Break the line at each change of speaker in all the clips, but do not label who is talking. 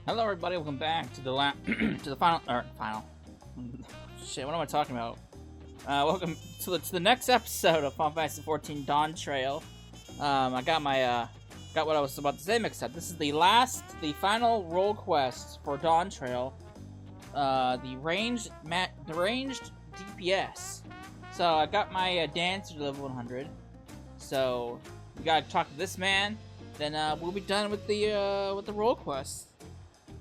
Hello, everybody. Welcome back to the to the final. Shit, what am I talking about? Welcome to the next episode of Final Fantasy XIV Dawntrail. I got my got what I was about to say mixed up. This is the final role quest for Dawntrail. The ranged DPS. So I got my dancer to level 100. So we gotta talk to this man. Then we'll be done with the role quest.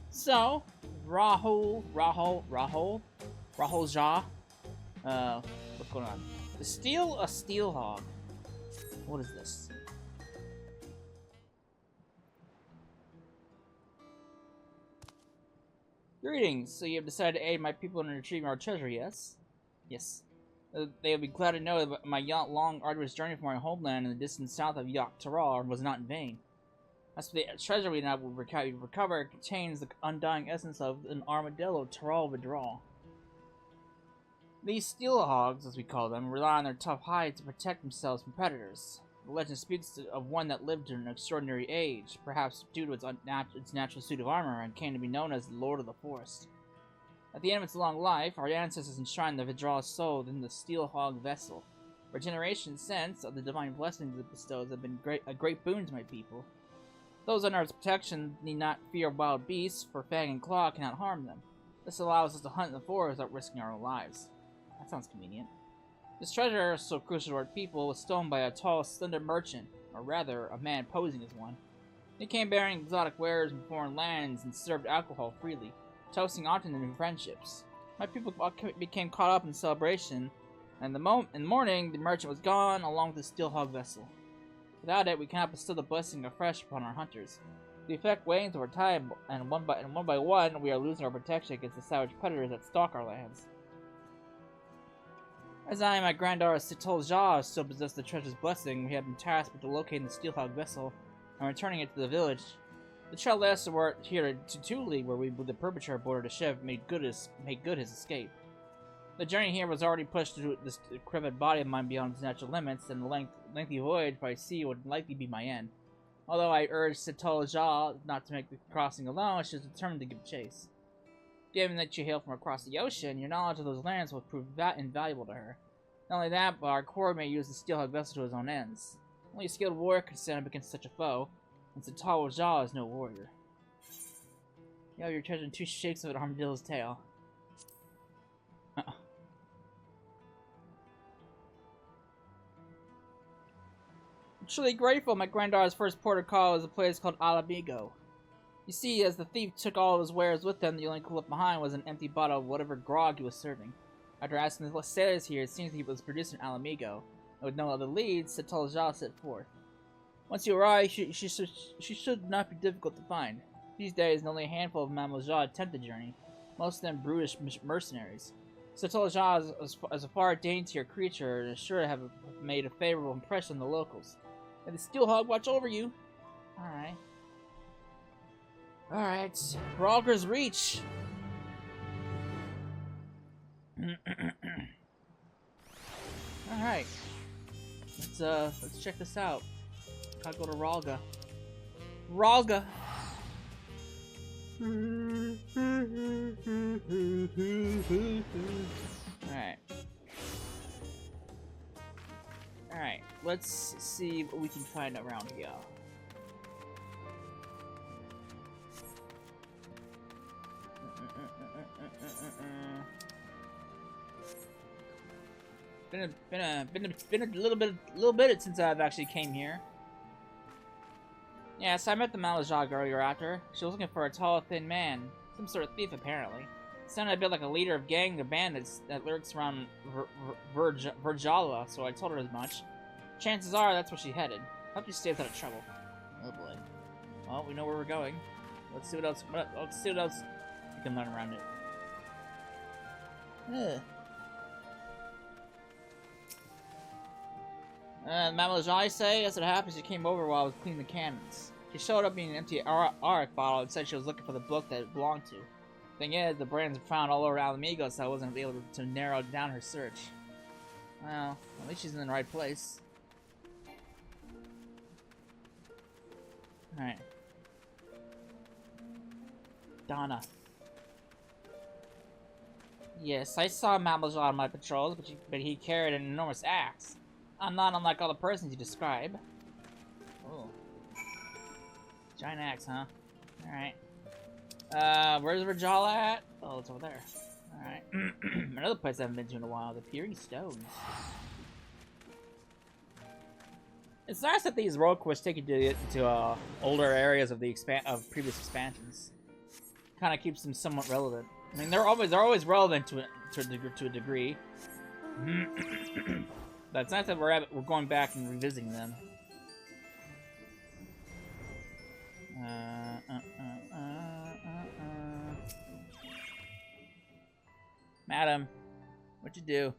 So, Mamool Ja. What's going on? To steal a Steelhog. What is this? Greetings. So you have decided to aid my people in retrieving our treasure, yes? Yes. They will be glad to know that my long, arduous journey from my homeland in the distant south of XIV was not in vain. As for the treasure we now will recover, it contains the undying essence of an armadillo Tyrol Vidral. These Steelhogs, as we call them, rely on their tough hide to protect themselves from predators. The legend speaks of one that lived in an extraordinary age, perhaps due to its natural suit of armor, and came to be known as the Lord of the Forest. At the end of its long life, our ancestors enshrined the Vidral's soul in the Steelhog vessel. For generations since, the divine blessings it bestows have been a great boon to my people. Those under its protection need not fear wild beasts, for Fang and Claw cannot harm them. This allows us to hunt in the forest without risking our own lives. That sounds convenient. This treasure, so crucial to our people, was stolen by a tall, slender merchant, or rather, a man posing as one. He came bearing exotic wares from foreign lands and served alcohol freely, toasting often in friendships. My people became caught up in celebration, and in the morning, the merchant was gone, along with the Steelhog vessel. Without it, we cannot bestow the blessing afresh upon our hunters. The effect wanes over time, and one by one, we are losing our protection against the savage predators that stalk our lands. As I and my granddaughter Mamool Ja still possess the treasure's blessing, we have been tasked with locating the Steelhog vessel and returning it to the village. The child last were here to Tuli, where the perpetrator boarded a ship made good his escape. The journey here was already pushed through this decrepit body of mine beyond its natural limits, and the lengthy voyage by sea would likely be my end. Although I urged Mamool Ja not to make the crossing alone, she was determined to give chase. Given that you hail from across the ocean, your knowledge of those lands will prove invaluable to her. Not only that, but our core may use the Steelhog vessel to his own ends. Only a skilled warrior could stand up against such a foe, and Mamool Ja is no warrior. You have your treasure in 2 shakes of an armadillo's tail. I'm truly grateful. My granddaughter's first port of call was a place called Alamigo. You see, as the thief took all of his wares with him, the only clue left behind was an empty bottle of whatever grog he was serving. After asking the sailors here, it seems he was producing Alamigo, and with no other leads, Mamool Ja set forth. Once you arrive, she should not be difficult to find. These days, only a handful of Mamool Ja attempt the journey, most of them brutish mercenaries. Mamool Ja is a far daintier creature and is sure to have made a favorable impression on the locals. And the Steelhog watch over you. Alright. Brogger's Reach. Alright. Let's check this out. Gotta go to Ralga. Ralga! Alright. Alright, let's see what we can find around here. Been a little bit since I've actually came here. Yeah, so I met the Mamool Ja girl you're after. She was looking for a tall, thin man, some sort of thief apparently. Sounded a bit like a leader of gang or band that lurks around Virjala, so I told her as much. Chances are that's where she headed. Hope she stays out of trouble. Oh boy. Well, we know where we're going. Let's see what else. We can learn around it. Mamool Ja, I say, as it happens, she came over while I was cleaning the cannons. She showed up being an empty arak bottle and said she was looking for the book that it belonged to. Thing is, the brands were found all over Alamigo, so I wasn't able to narrow down her search. Well, at least she's in the right place. Alright. Donna. Yes, I saw Mamool Ja on my patrols, but he carried an enormous axe. I'm not unlike all the persons you describe. Oh. Giant axe, huh? Alright. Where's Rajala at? Oh, it's over there. Alright. Another place I haven't been to in a while, the Peering Stones. It's nice that these road quests take you to older areas of the previous expansions. Kind of keeps them somewhat relevant. I mean, they're always relevant to a degree. But it's nice that we're going back and revisiting them. Madam, what'd you do?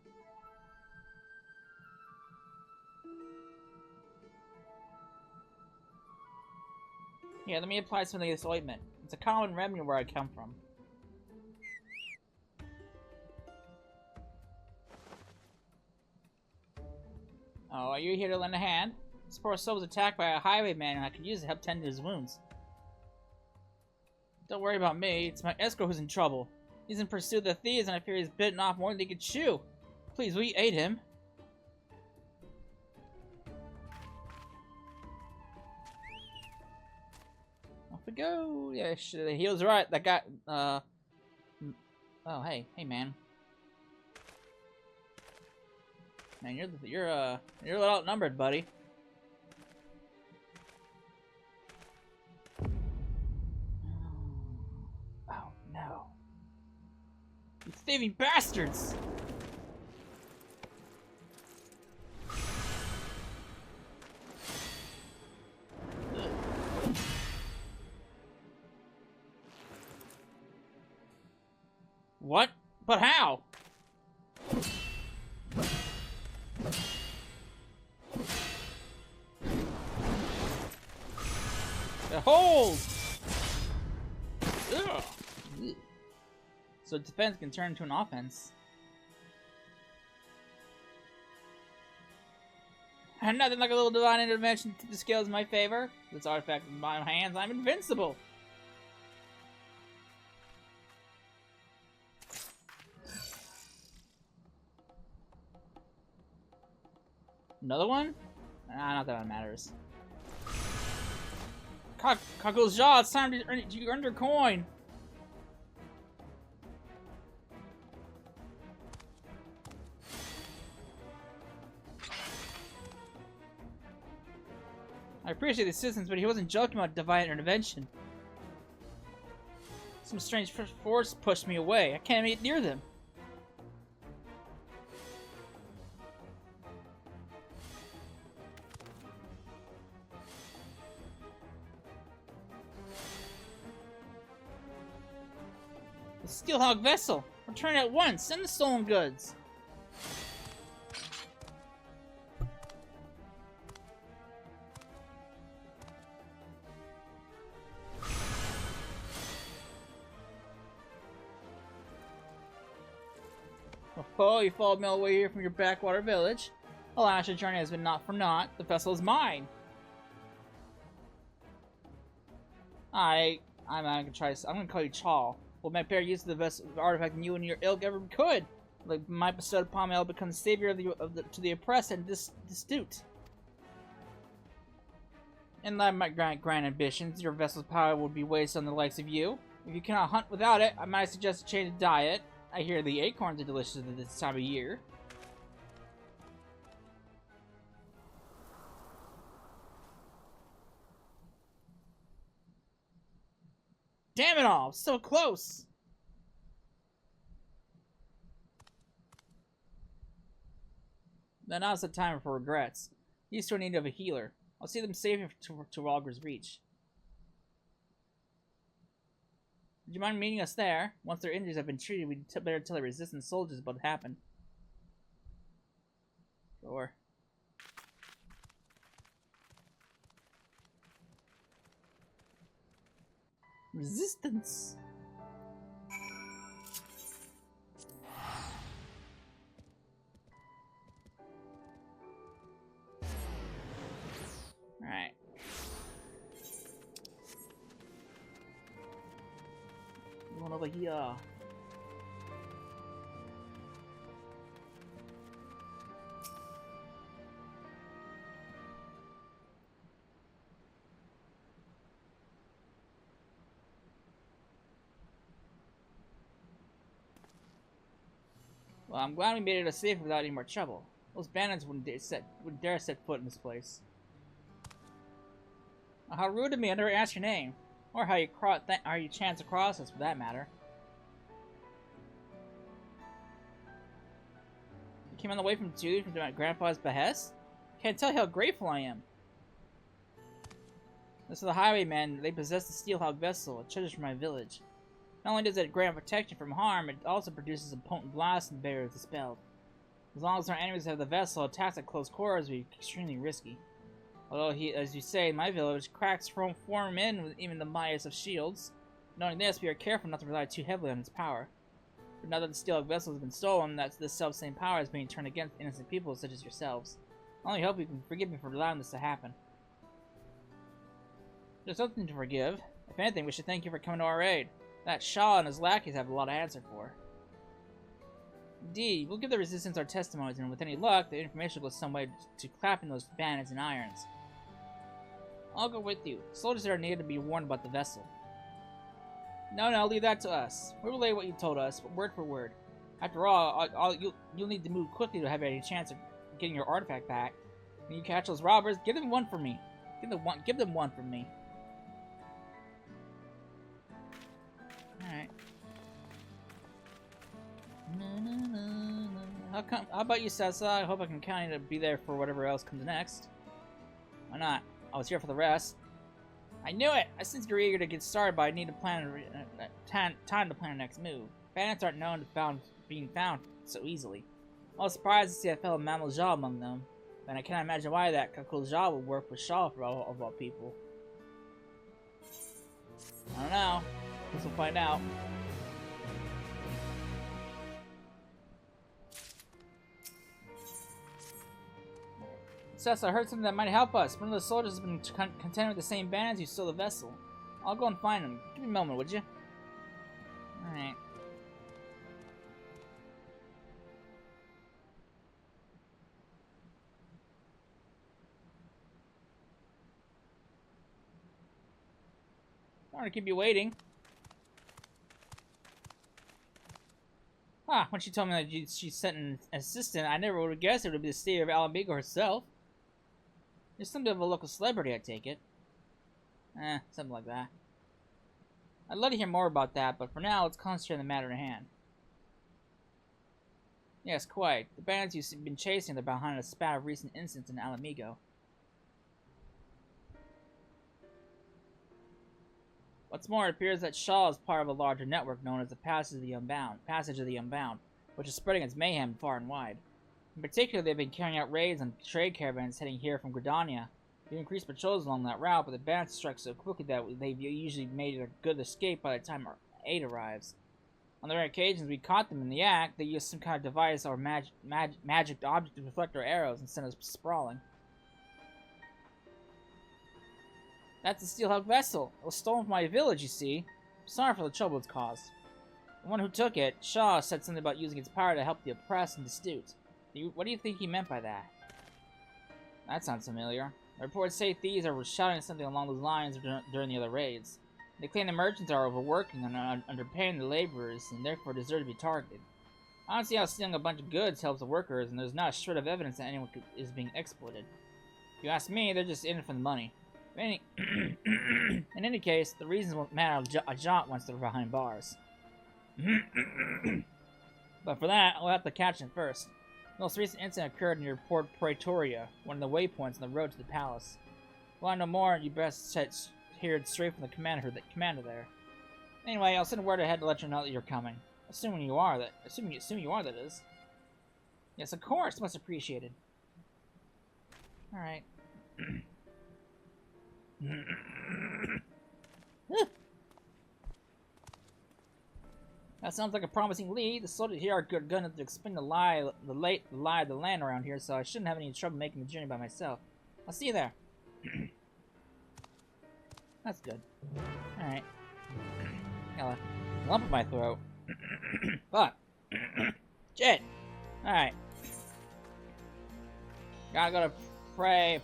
Here, let me apply some of this ointment. It's a common remedy where I come from. Oh, are you here to lend a hand? This poor soul was attacked by a highwayman and I could use it to help tend to his wounds. Don't worry about me, it's my escort who's in trouble. He's in pursuit of the thieves and I fear he's bitten off more than he could chew. Please, will you aid him? Off we go. Yeah, he was right. That guy, oh, hey, man. Man, you're a little outnumbered, buddy. Oh no! You thieving bastards! What? But how? Hold! Ugh. So defense can turn into an offense. And nothing like a little divine intervention to the scales in my favor. With this artifact in my hands, I'm invincible. Another one? Nah, not that it matters. Mamool Ja, it's time to earn your coin. I appreciate the assistance, but he wasn't joking about divine intervention. Some strange force pushed me away. I can't get near them. The Steelhog vessel! Return at once! Send the stolen goods! Oh, you followed me all the way here from your backwater village. Alas, your journey has been not for naught. The vessel is mine. I'm gonna call you Chal. Will make better use of the best artifact than you and your ilk ever could. Like my bestowed upon me, I'll become the savior to the oppressed and destitute. In line with my grand ambitions, your vessel's power would be wasted on the likes of you. If you cannot hunt without it, I might suggest a change of diet. I hear the acorns are delicious at this time of year. Damn it all! So close! Now now's the time for regrets. These two are in need of a healer. I'll see them safe to Walger's reach. Would you mind meeting us there? Once their injuries have been treated, we'd better tell the resistant soldiers about what happened. Sure. Resistance. Alright. Mamool Ja. Well, I'm glad we made it to safety without any more trouble. Those bandits wouldn't dare set foot in this place. Well, how rude of me! I never asked your name, or how you chance across us, for that matter. You came on the way from duty from my grandpa's behest? Can't tell you how grateful I am. This is the highwaymen. They possess the Steelhog vessel, a treasure from my village. Not only does it grant protection from harm, it also produces a potent blast and barrier dispelled. As long as our enemies have the vessel, attacks at close quarters will be extremely risky. Although, as you say, in my village, cracks form in with even the mightiest of shields. Knowing this, we are careful not to rely too heavily on its power. But now that the Steelhog vessel has been stolen, this self-same power is being turned against innocent people such as yourselves. I only hope you can forgive me for allowing this to happen. There's nothing to forgive. If anything, we should thank you for coming to our aid. That Shaw and his lackeys have a lot to answer for. Indeed, we'll give the resistance our testimonies, and with any luck, the information will go some way to clapping those bandits in irons. I'll go with you. Soldiers are needed to be warned about the vessel. No, leave that to us. We'll relay what you told us, but word for word. After all, you'll need to move quickly to have any chance of getting your artifact back. When you catch those robbers, give them one for me. Give them one from me. Alright. How about you, Sessa? I hope I can count on you to be there for whatever else comes next. Why not? I was here for the rest. I knew it! I sensed you're eager to get started, but I need to plan time to plan our next move. Bandits aren't known to being found so easily. I was surprised to see a fellow Mamool Ja among them, and I cannot imagine why that Kakul Ja would work with Shaw for all people. I don't know. Guess we'll find out. Sess, I heard something that might help us. One of the soldiers has been contending with the same bandits who stole the vessel. I'll go and find him. Give me a moment, would you? Alright. Don't want to keep you waiting. When she told me that she sent an assistant, I never would have guessed it would be the state of Alamigo herself. You're something of a local celebrity, I take it. Something like that. I'd love to hear more about that, but for now, let's concentrate on the matter at hand. Yes, quite. The bandits you've been chasing are behind a spat of recent incidents in Alamigo. What's more, it appears that Shaw is part of a larger network known as the Passage of the Unbound, which is spreading its mayhem far and wide. In particular, they've been carrying out raids on trade caravans heading here from Gridania. We've increased patrols along that route, but the bandits strike so quickly that they've usually made a good escape by the time our aid arrives. On the rare occasions we caught them in the act, they used some kind of device or magic object to reflect our arrows and send us sprawling. That's the Steelhog vessel. It was stolen from my village, you see. I'm sorry for the trouble it's caused. The one who took it, Shaw, said something about using its power to help the oppressed and destitute. What do you think he meant by that? That sounds familiar. The reports say thieves are shouting something along those lines during the other raids. They claim the merchants are overworking and underpaying the laborers and therefore deserve to be targeted. I don't see how stealing a bunch of goods helps the workers, and there's not a shred of evidence that anyone is being exploited. If you ask me, they're just in it for the money. In any case, the reasons won't matter a jot once they're behind bars. But for that, I'll have to catch them first. The most recent incident occurred near Port Praetoria, one of the waypoints on the road to the palace. If you want to know more, you best hear it straight from the commander there. Anyway, I'll send word ahead to let you know that you're coming. Assuming you are, that is. Yes, of course, much appreciated. Alright. That sounds like a promising lead. The soldiers here are going to explain the lie of the land around here, so I shouldn't have any trouble making the journey by myself. I'll see you there. That's good. Alright. lump in my throat. Fuck. Shit. Alright. Gotta go to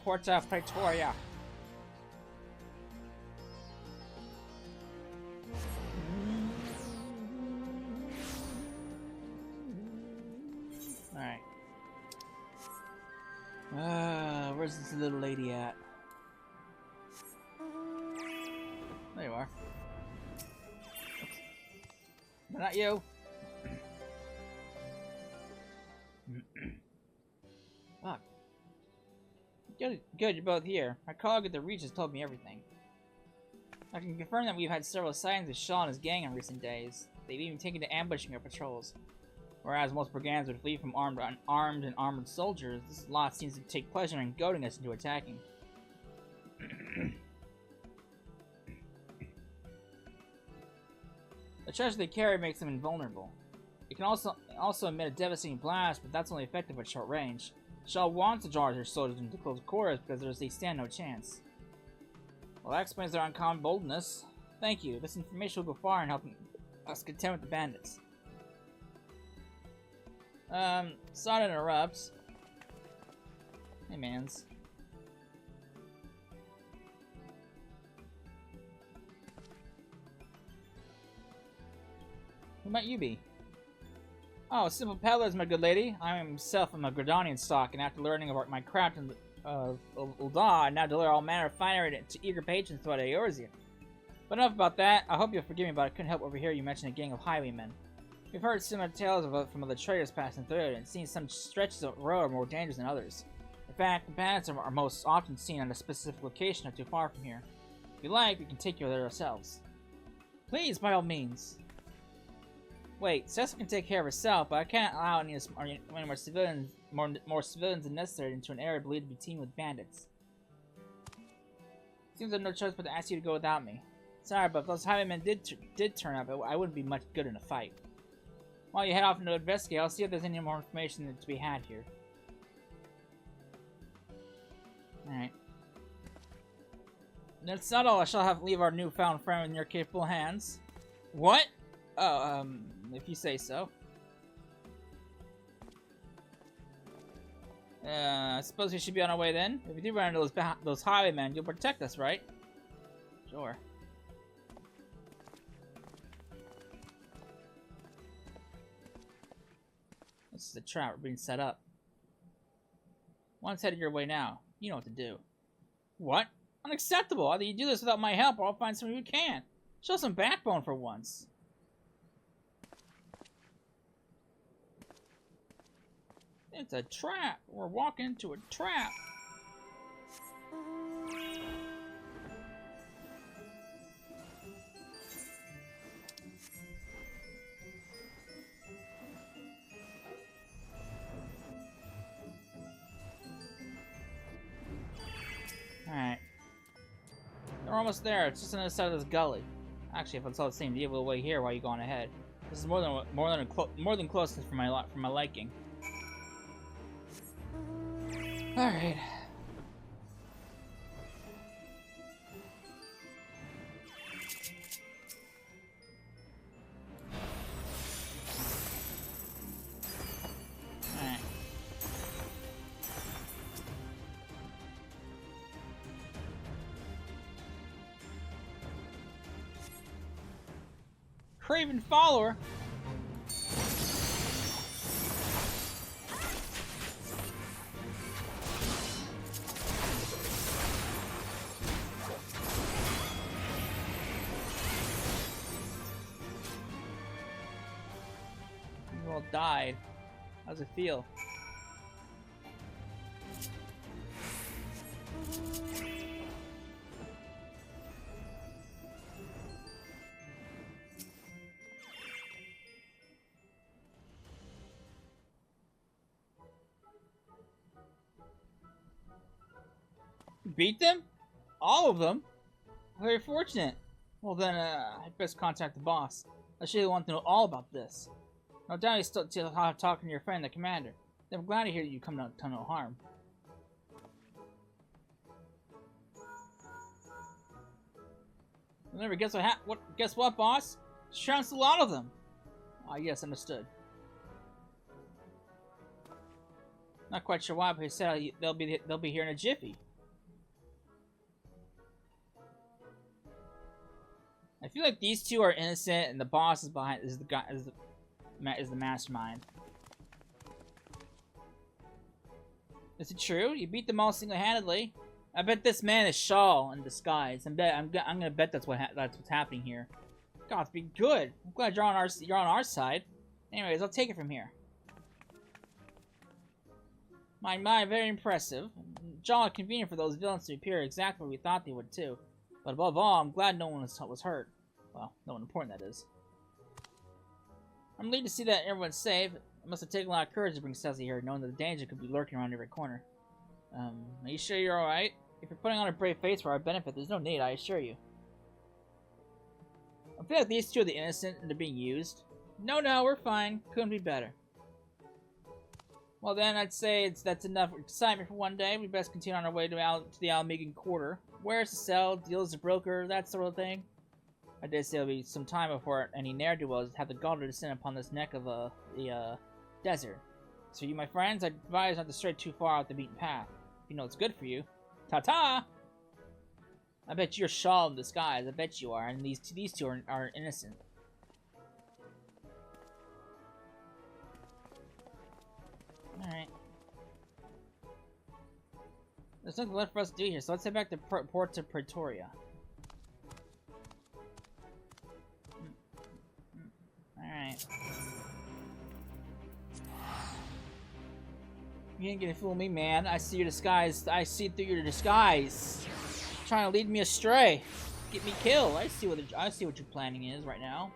Porta Praetoria. Alright. Where's this little lady at? There you are. Oops. Not you. Fuck. Good, you're both here. My colleague at the Reach has told me everything. I can confirm that we've had several sightings of Shaw and his gang in recent days. They've even taken to ambushing our patrols. Whereas most brigands would flee from armed and armored soldiers, this lot seems to take pleasure in goading us into attacking. The treasure they carry makes them invulnerable. It can also emit a devastating blast, but that's only effective at short range. Shaw wants to draw their soldiers into close quarters because they stand no chance. Well, that explains their uncommon boldness. Thank you. This information will go far in helping us contend with the bandits. Sorry to interrupt. Hey, mans. Who might you be? Oh, simple peddlers, my good lady. I myself am a Gradonian stock, and after learning about my craft in Ul'dah, I now deliver all manner of finery to eager patrons throughout Eorzea. But enough about that. I hope you'll forgive me, but I couldn't help overhear you mention a gang of highwaymen. We've heard similar tales from other traders passing through it, and seen some stretches of road are more dangerous than others. In fact, the bandits are most often seen on a specific location not too far from here. If you like, we can take you there ourselves. Please, by all means. Wait, Cecil can take care of herself, but I can't allow any more civilians than necessary into an area believed to be teeming with bandits. Seems I have no choice but to ask you to go without me. Sorry, but if those highwaymen did turn up, I wouldn't be much good in a fight. While you head off to investigate, I'll see if there's any more information to be had here. Alright. That's not all. I shall have to leave our newfound friend in your capable hands. What? Oh, if you say so. I suppose we should be on our way then. If we do run into those highwaymen, you'll protect us, right? Sure. This is a trap. We're being set up. One's headed your way now. You know what to do. What? Unacceptable! Either you do this without my help, or I'll find someone who can. Show some backbone for once. It's a trap. We're walking into a trap. Alright. We're almost there. It's just on the other side of this gully. Actually, if it's all the same deal, we'll wait here while you're going ahead. This is more than closeness for my liking. Alright. Alright. Craven follower? Died. How does it feel? Beat them? All of them? Very fortunate. Well then, I'd best contact the boss. I should want to know all about this. No doubt he's still talking to your friend, the commander. I'm glad to hear you come to no harm. Remember, guess what, boss? She trounced a lot of them. Ah, yes, understood. Not quite sure why, but he said they'll be here in a jiffy. I feel like these two are innocent, and the boss is the mastermind. Is it true? You beat them all single-handedly. I bet this man is Shaw in disguise. I'm gonna bet that's what's happening here. God, it's been good. I'm glad you're on our side. Anyways, I'll take it from here. My, very impressive. Jolly convenient for those villains to appear exactly where we thought they would too. But above all, I'm glad no one was hurt. Well, no one important, that is. I'm relieved to see that everyone's safe. It must have taken a lot of courage to bring Ceci here, knowing that the danger could be lurking around every corner. Are you sure you're alright? If you're putting on a brave face for our benefit, there's no need, I assure you. I feel like these two are the innocent and they're being used. No, we're fine. Couldn't be better. Well then, I'd say that's enough excitement for one day. We best continue on our way to the Almegan Quarter. Where's the cell, deals the broker, that sort of thing. I dare say it'll be some time before any ne'er-do-wells have the gall to descend upon this neck of the desert. So you, my friends, I advise not to stray too far out the beaten path. You know it's good for you. Ta-ta! I bet you're Shaw in disguise. I bet you are. And these two are innocent. Alright. There's nothing left for us to do here, so let's head back to Port to Pretoria. Alright. You ain't gonna fool me, man. I see your disguise. I see through your disguise. Trying to lead me astray. Get me killed. I see what your planning is right now.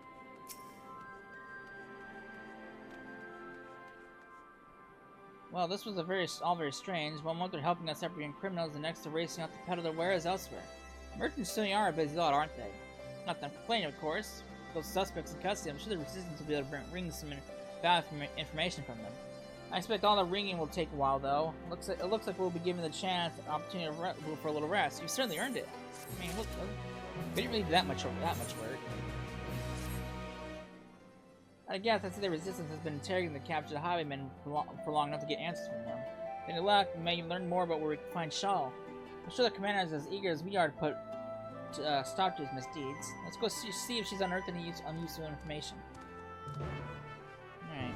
Well, this was all very strange. One month they're helping us apprehend criminals, the next they're racing out to peddle their wares elsewhere. Merchants certainly are a busy lot, aren't they? Not that I'm complaining, of course. Those suspects in custody, I'm sure the resistance will be able to bring some valuable information from them. I expect all the ringing will take a while, though. It looks like we'll be given the chance, an opportunity for a little rest. You've certainly earned it. I mean, look, we didn't really do that much work. I guess I'd say the resistance has been interrogating the captured highwaymen for long enough to get answers from them. With any luck, we may learn more about where we can find Shaw. I'm sure the commander is as eager as we are to stop to his misdeeds. Let's go see if she's unearthed any unuseful information. Alright.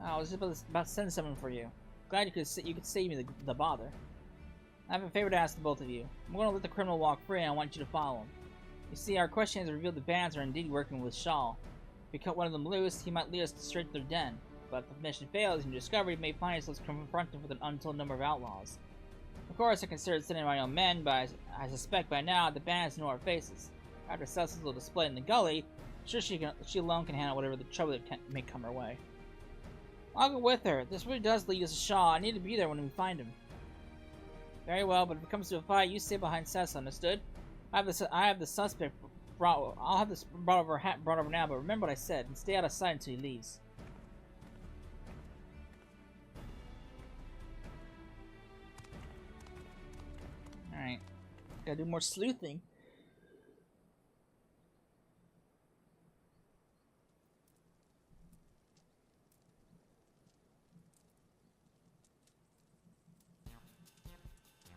I was just about to send someone for you. Glad you could save me the bother. I have a favor to ask the both of you. I'm going to let the criminal walk free, and I want you to follow him. You see, our questions have revealed the bands are indeed working with Shaw. If we cut one of them loose, he might lead us straight to their den. But if the mission fails and you discover, you may find yourselves confronted with an untold number of outlaws. Of course, I considered sending my own men, but I suspect by now the bands know our faces. After Cecily's little display in the gully, I'm sure she alone can handle whatever the trouble that may come her way. I'll go with her. This really does lead us to Shaw. I need to be there when we find him. Very well, but if it comes to a fight, you stay behind Cess, understood? I have the suspect brought. I'll have this brought over now, but remember what I said, and stay out of sight until he leaves. Alright. Gotta do more sleuthing.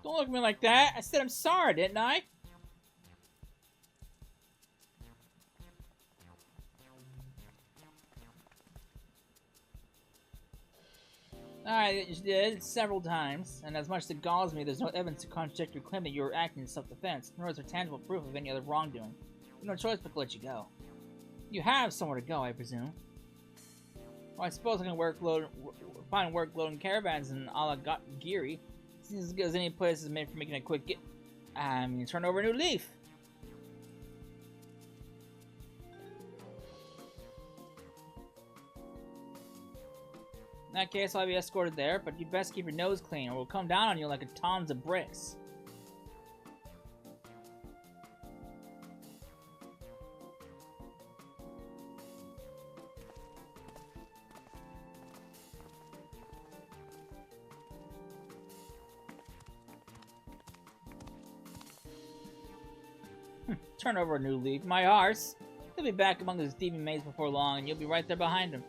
Don't look at me like that. I said I'm sorry, didn't I? I did several times, and as much as it galls me, there's no evidence to contradict your claim that you were acting in self-defense, nor is there tangible proof of any other wrongdoing. You have no choice but to let you go. You have somewhere to go, I presume. Well, I suppose I can find work loading caravans in a la Giri. Seems as good as any place is made for making a quick get. I mean, turn over a new leaf. In that case, I'll be escorted there, but you best keep your nose clean or we'll come down on you like a tons of bricks. Turn over a new leaf. My arse. He'll be back among his thieving mates before long, and you'll be right there behind him.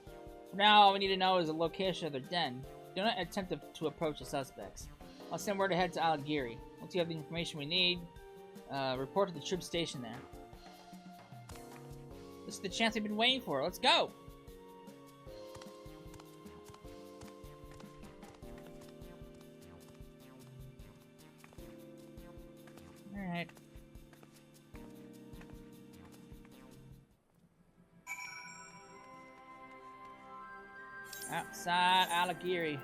For now, all we need to know is the location of their den. Do not attempt to approach the suspects. I'll send word ahead to Alagiri. Once you have the information we need, report to the troop station there. This is the chance we've been waiting for. Let's go! Alright. Outside Alagiri.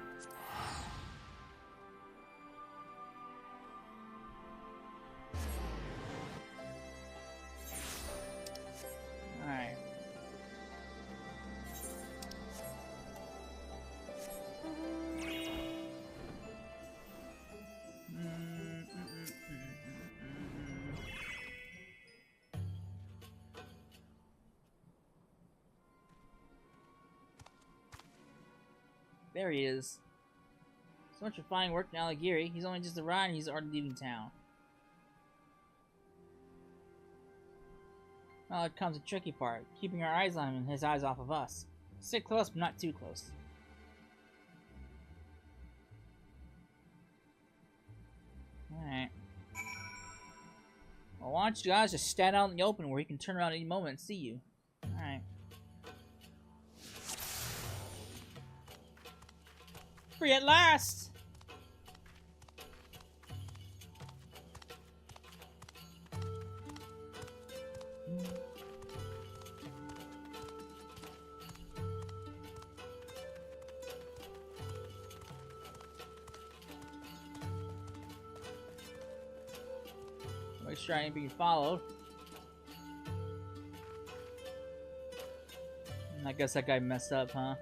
Alright. There he is. So much for fine work in Alagiri. He's only just arrived and he's already leaving town. Well, it comes the tricky part. Keeping our eyes on him and his eyes off of us. Sit close, but not too close. Alright. Well, why don't you guys just stand out in the open where he can turn around any moment and see you. Alright. Free at last! Make sure I ain't being followed. I guess that guy messed up, huh?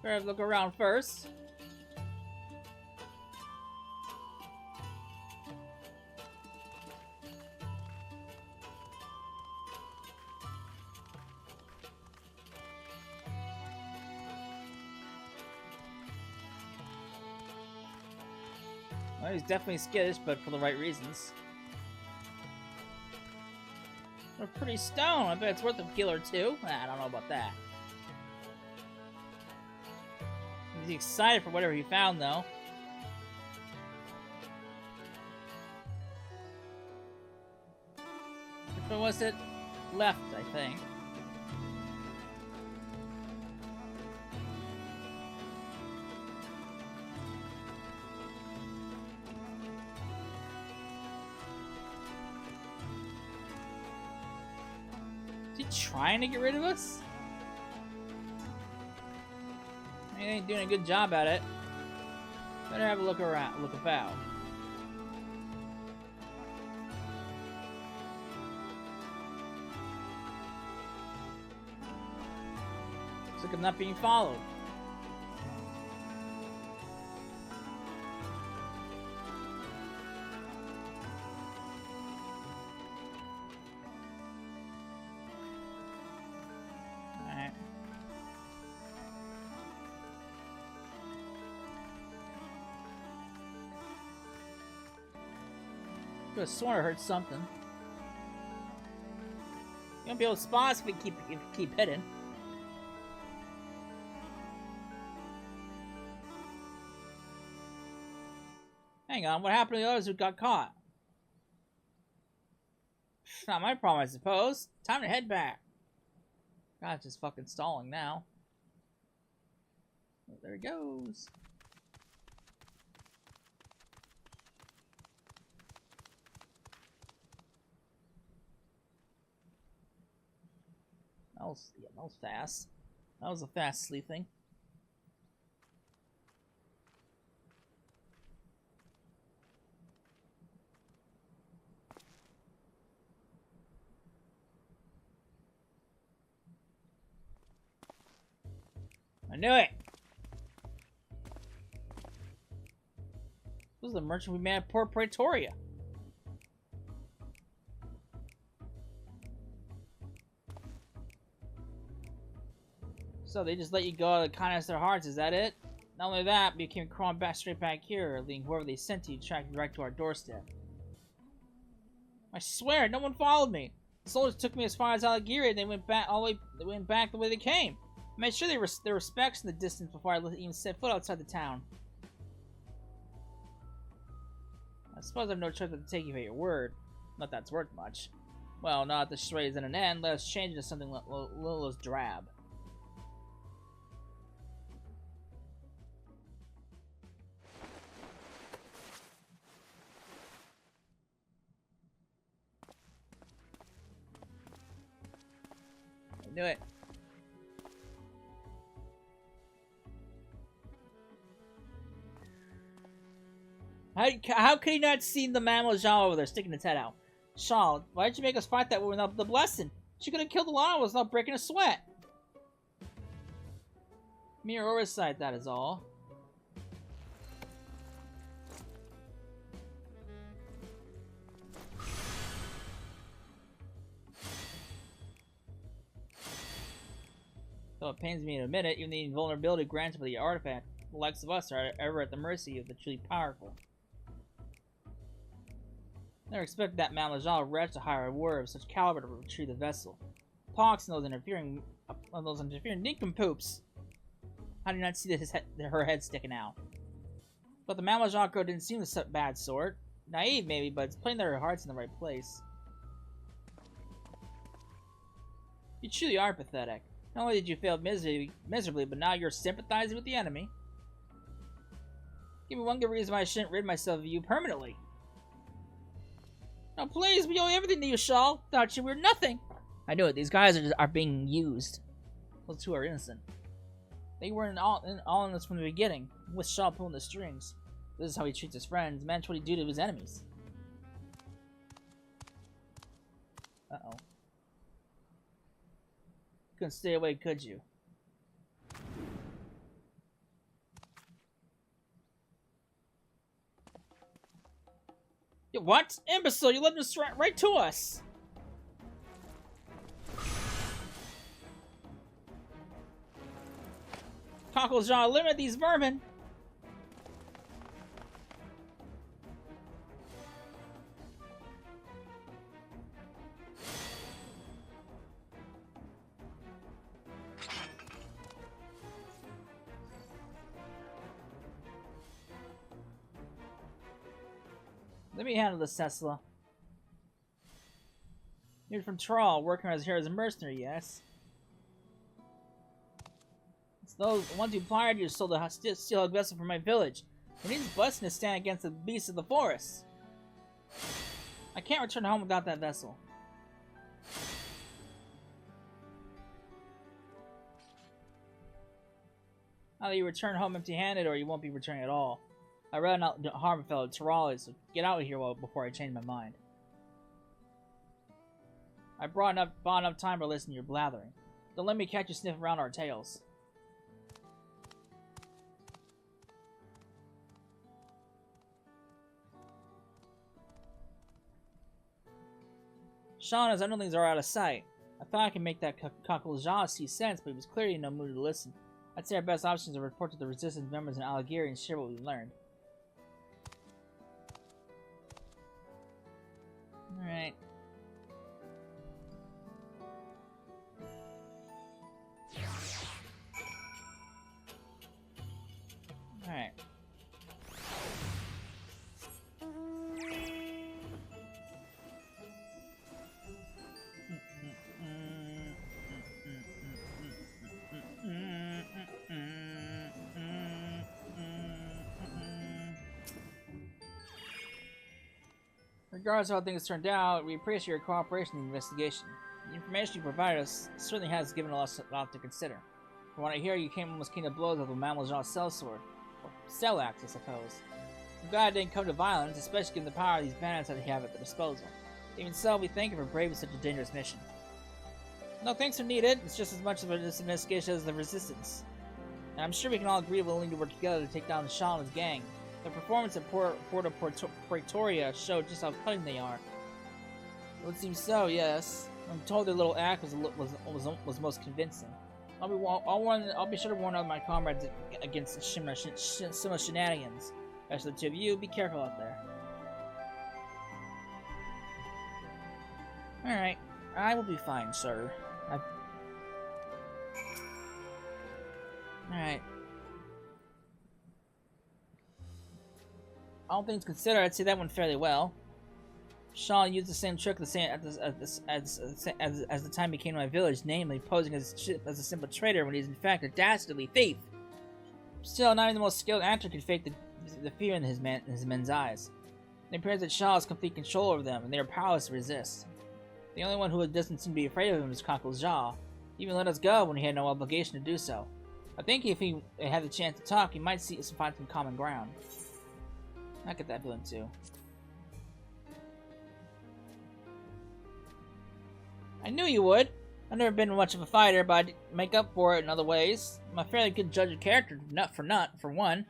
Better look around first. Well, he's definitely skittish, but for the right reasons. A pretty stone. I bet it's worth a kill or two. I don't know about that. He's excited for whatever he found, though. Which one was it? Left, I think. Is he trying to get rid of us? He ain't doing a good job at it. Better have a look around, look about. Looks like I'm not being followed. I could have sworn I heard something. You won't be able to spot us if we keep hitting. Hang on, what happened to the others who got caught? Not my problem, I suppose. Time to head back. God, it's just fucking stalling now. Oh, there he goes. That was fast. That was a fast sleeping. I knew it! This is the merchant we met at Port Praetoria. So they just let you go out of the kindness of their hearts, is that it? Not only that, but you came crawling back straight back here, leading whoever they sent you tracked direct to our doorstep. I swear, no one followed me. The soldiers took me as far as Algeria, and they went back the way they came. I made sure there were specks in the distance before I even set foot outside the town. I suppose I have no choice but to take you for your word. Not that it's worth much. Well, now that the charade is at an end, let us change it to something a little less drab. I knew it. How could he not see the Mamool Ja over there sticking his head out? Shaw, why did you make us fight that way without the blessing? She could have killed a lot of us without breaking a sweat. Mere oversight, that is all. Though it pains me to admit it, even the invulnerability granted by the artifact, the likes of us are ever at the mercy of the truly powerful. Never expected that Mamool Ja wretch to hire a warrior of such caliber to retrieve the vessel. Pox and those interfering nincompoops. How did you not see her head sticking out? But the Mamool Ja girl didn't seem the bad sort. Naive maybe, but it's plain that her heart's in the right place. You truly are pathetic. Not only did you fail miserably, but now you're sympathizing with the enemy. Give me one good reason why I shouldn't rid myself of you permanently. No, please, we owe everything to you, Shaw. Without you, we're nothing. I knew it. These guys are being used. Those two are innocent. They weren't all in this from the beginning, with Shaw pulling the strings. This is how he treats his friends. Match what he do to his enemies. Uh-oh. Couldn't stay away, could you? What? Imbecile, you let him right to us! Cockles Ja, eliminate these vermin! Let me handle this, Tesla. You're from Trawl, working here as a mercenary, yes? It's those ones who fired you stole the Steelhog vessel from my village. It needs busting to stand against the beasts of the forest. I can't return home without that vessel. Either you return home empty-handed, or you won't be returning at all. I'd rather not harm a fellow Terrali, so get out of here before I change my mind. I bought enough time to listen to your blathering. Don't let me catch you sniffing around our tails. Shauna's underlings are out of sight. I thought I could make that Cockle Ja see sense, but he was clearly in no mood to listen. I'd say our best option is to report to the resistance members in Algeria and share what we learned. Alright. Alright. Regardless of how things turned out, we appreciate your cooperation in the investigation. The information you provided us certainly has given us a lot to consider. From what I hear, you almost came to blows with the Mamool Ja sellsword. Or cell axe, I suppose. I'm glad it didn't come to violence, especially given the power these bandits that they have at their disposal. Even so, we thank you for braving such a dangerous mission. No thanks are needed. It's just as much of this investigation as the resistance. And I'm sure we can all agree we'll need to work together to take down the Shah and his gang. The performance at Porta Pretoria showed just how cunning they are. It would seem so, yes. I'm told their little act was most convincing. I'll be sure to warn all my comrades against similar shenanigans. As for the two of you, be careful out there. Alright, I will be fine, sir. Alright. All things considered, I'd say that went fairly well. Shaw used the same trick as the time he came to my village, namely posing as a simple trader when he's in fact a dastardly thief. Still, not even the most skilled actor could fake the fear in his men's eyes. It appears that Shaw has complete control over them, and they are powerless to resist. The only one who doesn't seem to be afraid of him is Mamool Ja. He even let us go when he had no obligation to do so. I think if he had the chance to talk, he might find some common ground. I get that feeling too. I knew you would. I've never been much of a fighter, but I'd make up for it in other ways. I'm a fairly good judge of character, for one.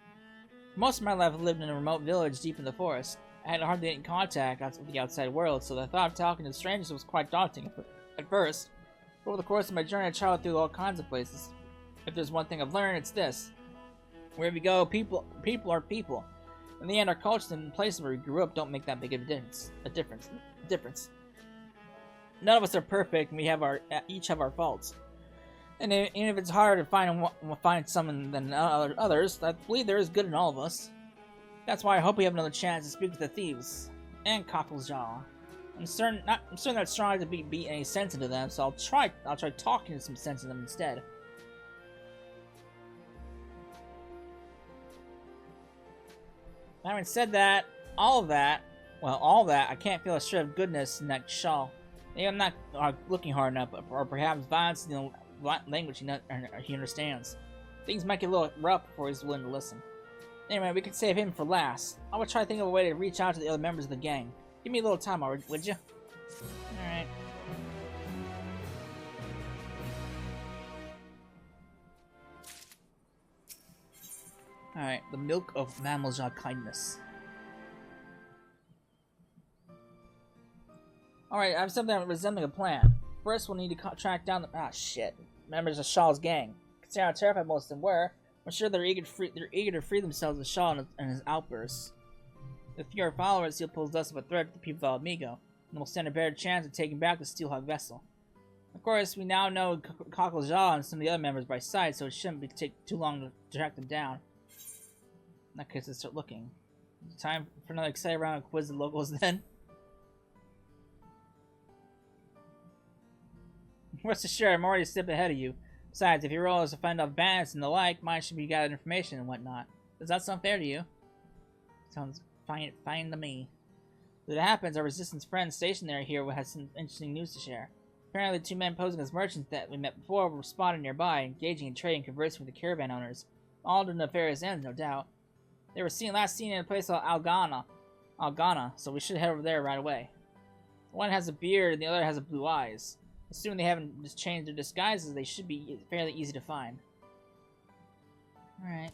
Most of my life I've lived in a remote village deep in the forest. I had hardly any contact with the outside world, so the thought of talking to strangers was quite daunting at first. But over the course of my journey, I traveled through all kinds of places. If there's one thing I've learned, it's this. Wherever you go, people are people. In the end, our cultures and places where we grew up don't make that big of a difference. None of us are perfect, and we each have our faults. And even if it's harder to find someone than others, I believe there is good in all of us. That's why I hope we have another chance to speak with the thieves and Mamool Ja. I'm certain that strong to beat any sense into them, so I'll try talking some sense into them instead. Having said that, all that, I can't feel a shred of goodness in that shawl. Maybe I'm not looking hard enough, or perhaps violence in the language he understands. Things might get a little rough before he's willing to listen. Anyway, we could save him for last. I will try to think of a way to reach out to the other members of the gang. Give me a little time, would you? Alright. Alright, the milk of Mamool Ja kindness. Alright, I have something resembling a plan. First, we'll need to track down the members of Shaw's gang. Considering how terrified most of them were, I'm sure they're eager to free themselves of Shaw and his outbursts. With fewer followers, he'll pose less of a threat to the people of Amigo, and will stand a better chance of taking back the Steelhog vessel. Of course, we now know Mamool Ja and some of the other members by sight, so it shouldn't take too long to track them down. In that case, let's start looking. Time for another exciting round of quiz the locals then. Rest assured, I'm already a step ahead of you. Besides, if your role is to find out bandits and the like, mine should be gathered information and whatnot. Does that sound fair to you? Sounds fine to me. As it happens, our resistance friend stationed here has some interesting news to share. Apparently, the two men posing as merchants that we met before were spotted nearby, engaging in trade and conversing with the caravan owners. All to nefarious ends, no doubt. They were last seen in a place called Algana, so we should head over there right away. One has a beard and the other has blue eyes. Assuming they haven't just changed their disguises, they should be fairly easy to find. Alright.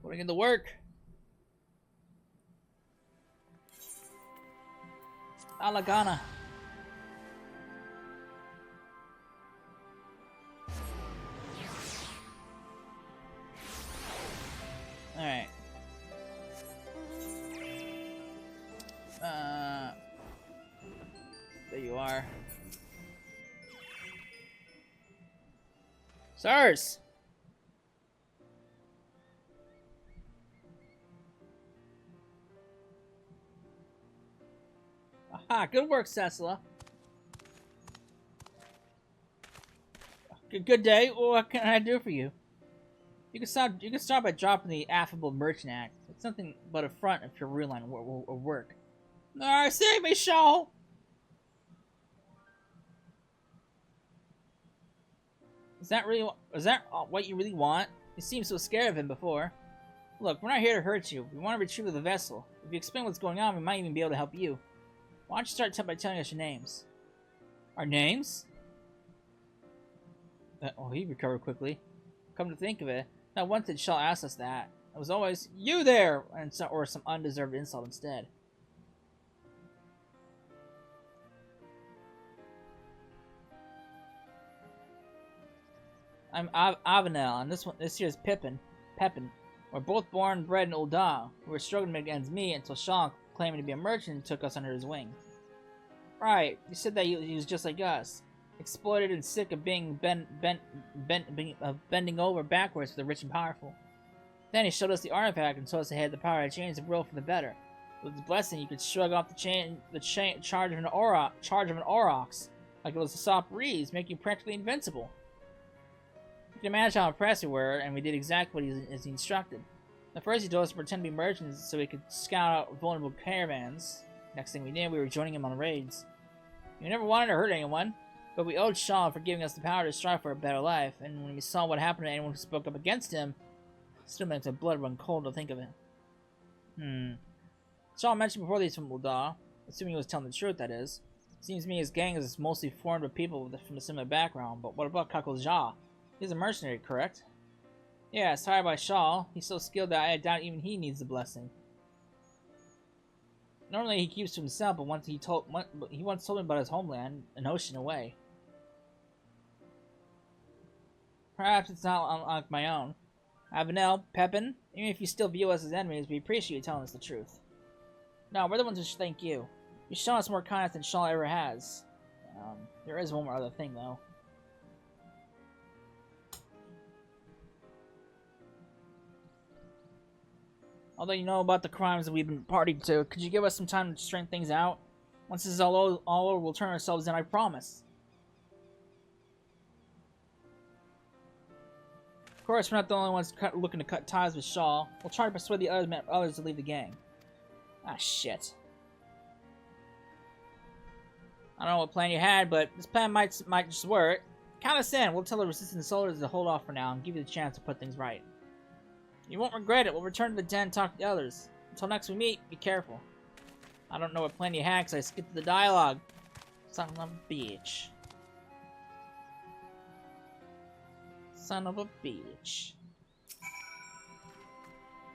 Putting in the work. Alagana. Alright. There you are. Sirs! Aha, good work, Cecila. Good day. What can I do for you? You can start by dropping the affable merchant act. It's nothing but a front if you're real line of work. Alright, save me, Shaw! Is that what you really want? You seemed so scared of him before. Look, we're not here to hurt you. We want to retrieve the vessel. If you explain what's going on, we might even be able to help you. Why don't you start by telling us your names? Our names? Oh, he recovered quickly. Come to think of it, not once did Shaw ask us that. It was always, "You there!" or some undeserved insult instead. I'm Avenel, and this here's Pepin. We're both born and bred in Ul'dah. We were struggling to make ends meet until Shaw, claiming to be a merchant, took us under his wing. Right, you said that he was just like us. Exploited and sick of being bending over backwards for the rich and powerful. Then he showed us the artifact and told us it had the power to change the world for the better. With his blessing, you could shrug off the charge of an aurochs, like it was a soft breeze, making you practically invincible. You can imagine how impressed we were, and we did exactly what he instructed. At first, he told us to pretend to be merchants so we could scout out vulnerable caravans. Next thing we knew, we were joining him on raids. We never wanted to hurt anyone, but we owed Shaw for giving us the power to strive for a better life, and when we saw what happened to anyone who spoke up against him, it still makes our blood run cold to think of it. Shaw mentioned before these from Ul'dah, assuming he was telling the truth, that is. Seems to me his gang is mostly formed of people from a similar mabackground, but what about Mamool Ja? He's a mercenary, correct? Yeah, it's hired by Shaw. He's so skilled that I doubt even he needs the blessing. Normally he keeps to himself, but he once told me about his homeland, an ocean away. Perhaps it's not unlike my own. Avenel, Pepin, even if you still view us as enemies, we appreciate you telling us the truth. No, we're the ones who should thank you. You've shown us more kindness than Shaw ever has. There is one more other thing, though. Although you know about the crimes that we've been party to, could you give us some time to straighten things out? Once this is all over, we'll turn ourselves in, I promise. Of course, we're not the only ones looking to cut ties with Shaw. We'll try to persuade the others to leave the gang. Ah, shit. I don't know what plan you had, but this plan might just work. Count us in. We'll tell the resistant soldiers to hold off for now and give you the chance to put things right. You won't regret it. We'll return to the den and talk to the others. Until next we meet, be careful. I don't know what plan you had because I skipped the dialogue. Son of a bitch. Son of a bitch.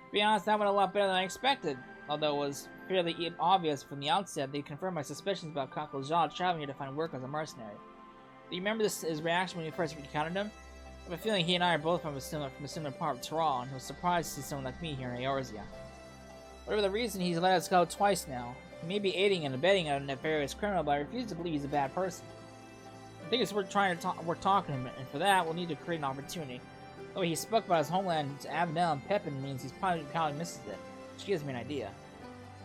To be honest, that went a lot better than I expected. Although it was fairly obvious from the outset, they confirmed my suspicions about Mamool Ja traveling here to find work as a mercenary. Do you remember his reaction when we first encountered him? I have a feeling he and I are both from a similar part of Taral, and he was surprised to see someone like me here in Eorzea. Whatever the reason, he's let us go twice now. He may be aiding and abetting a nefarious criminal, but I refuse to believe he's a bad person. I think it's worth talking to him, and for that, we'll need to create an opportunity. The way he spoke about his homeland to Avenel and Pepin means he's probably misses it, which gives me an idea.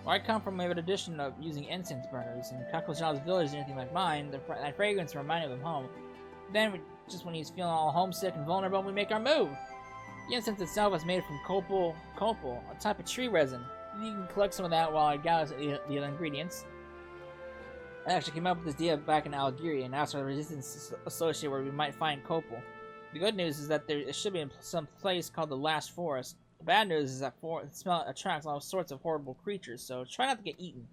Where I come from, we have a tradition of using incense burners, and Mamool Ja's village is anything like mine. That fragrance reminded him of home. Then, just when he's feeling all homesick and vulnerable, we make our move. The incense itself is made from copal, a type of tree resin. You can collect some of that while I gather the other ingredients. I actually came up with this idea back in Algeria and asked for the resistance associated where we might find copal. The good news is that there should be some place called the Last Forest. The bad news is that the smell attracts all sorts of horrible creatures, so try not to get eaten.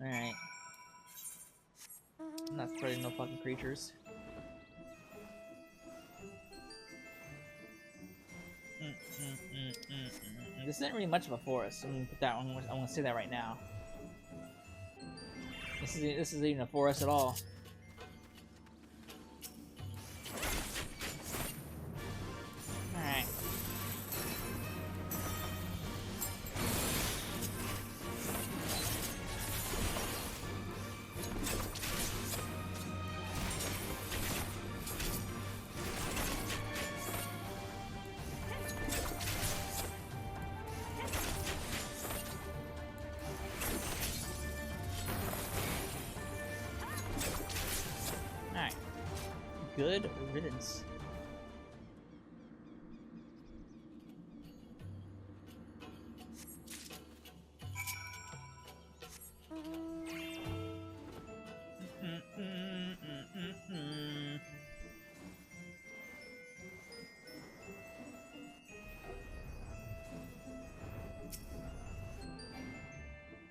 Alright. I'm not spreading no fucking creatures. This isn't really much of a forest. I'm gonna put that one. I'm gonna say that right now. This isn't even a forest at all. Alright. Good riddance.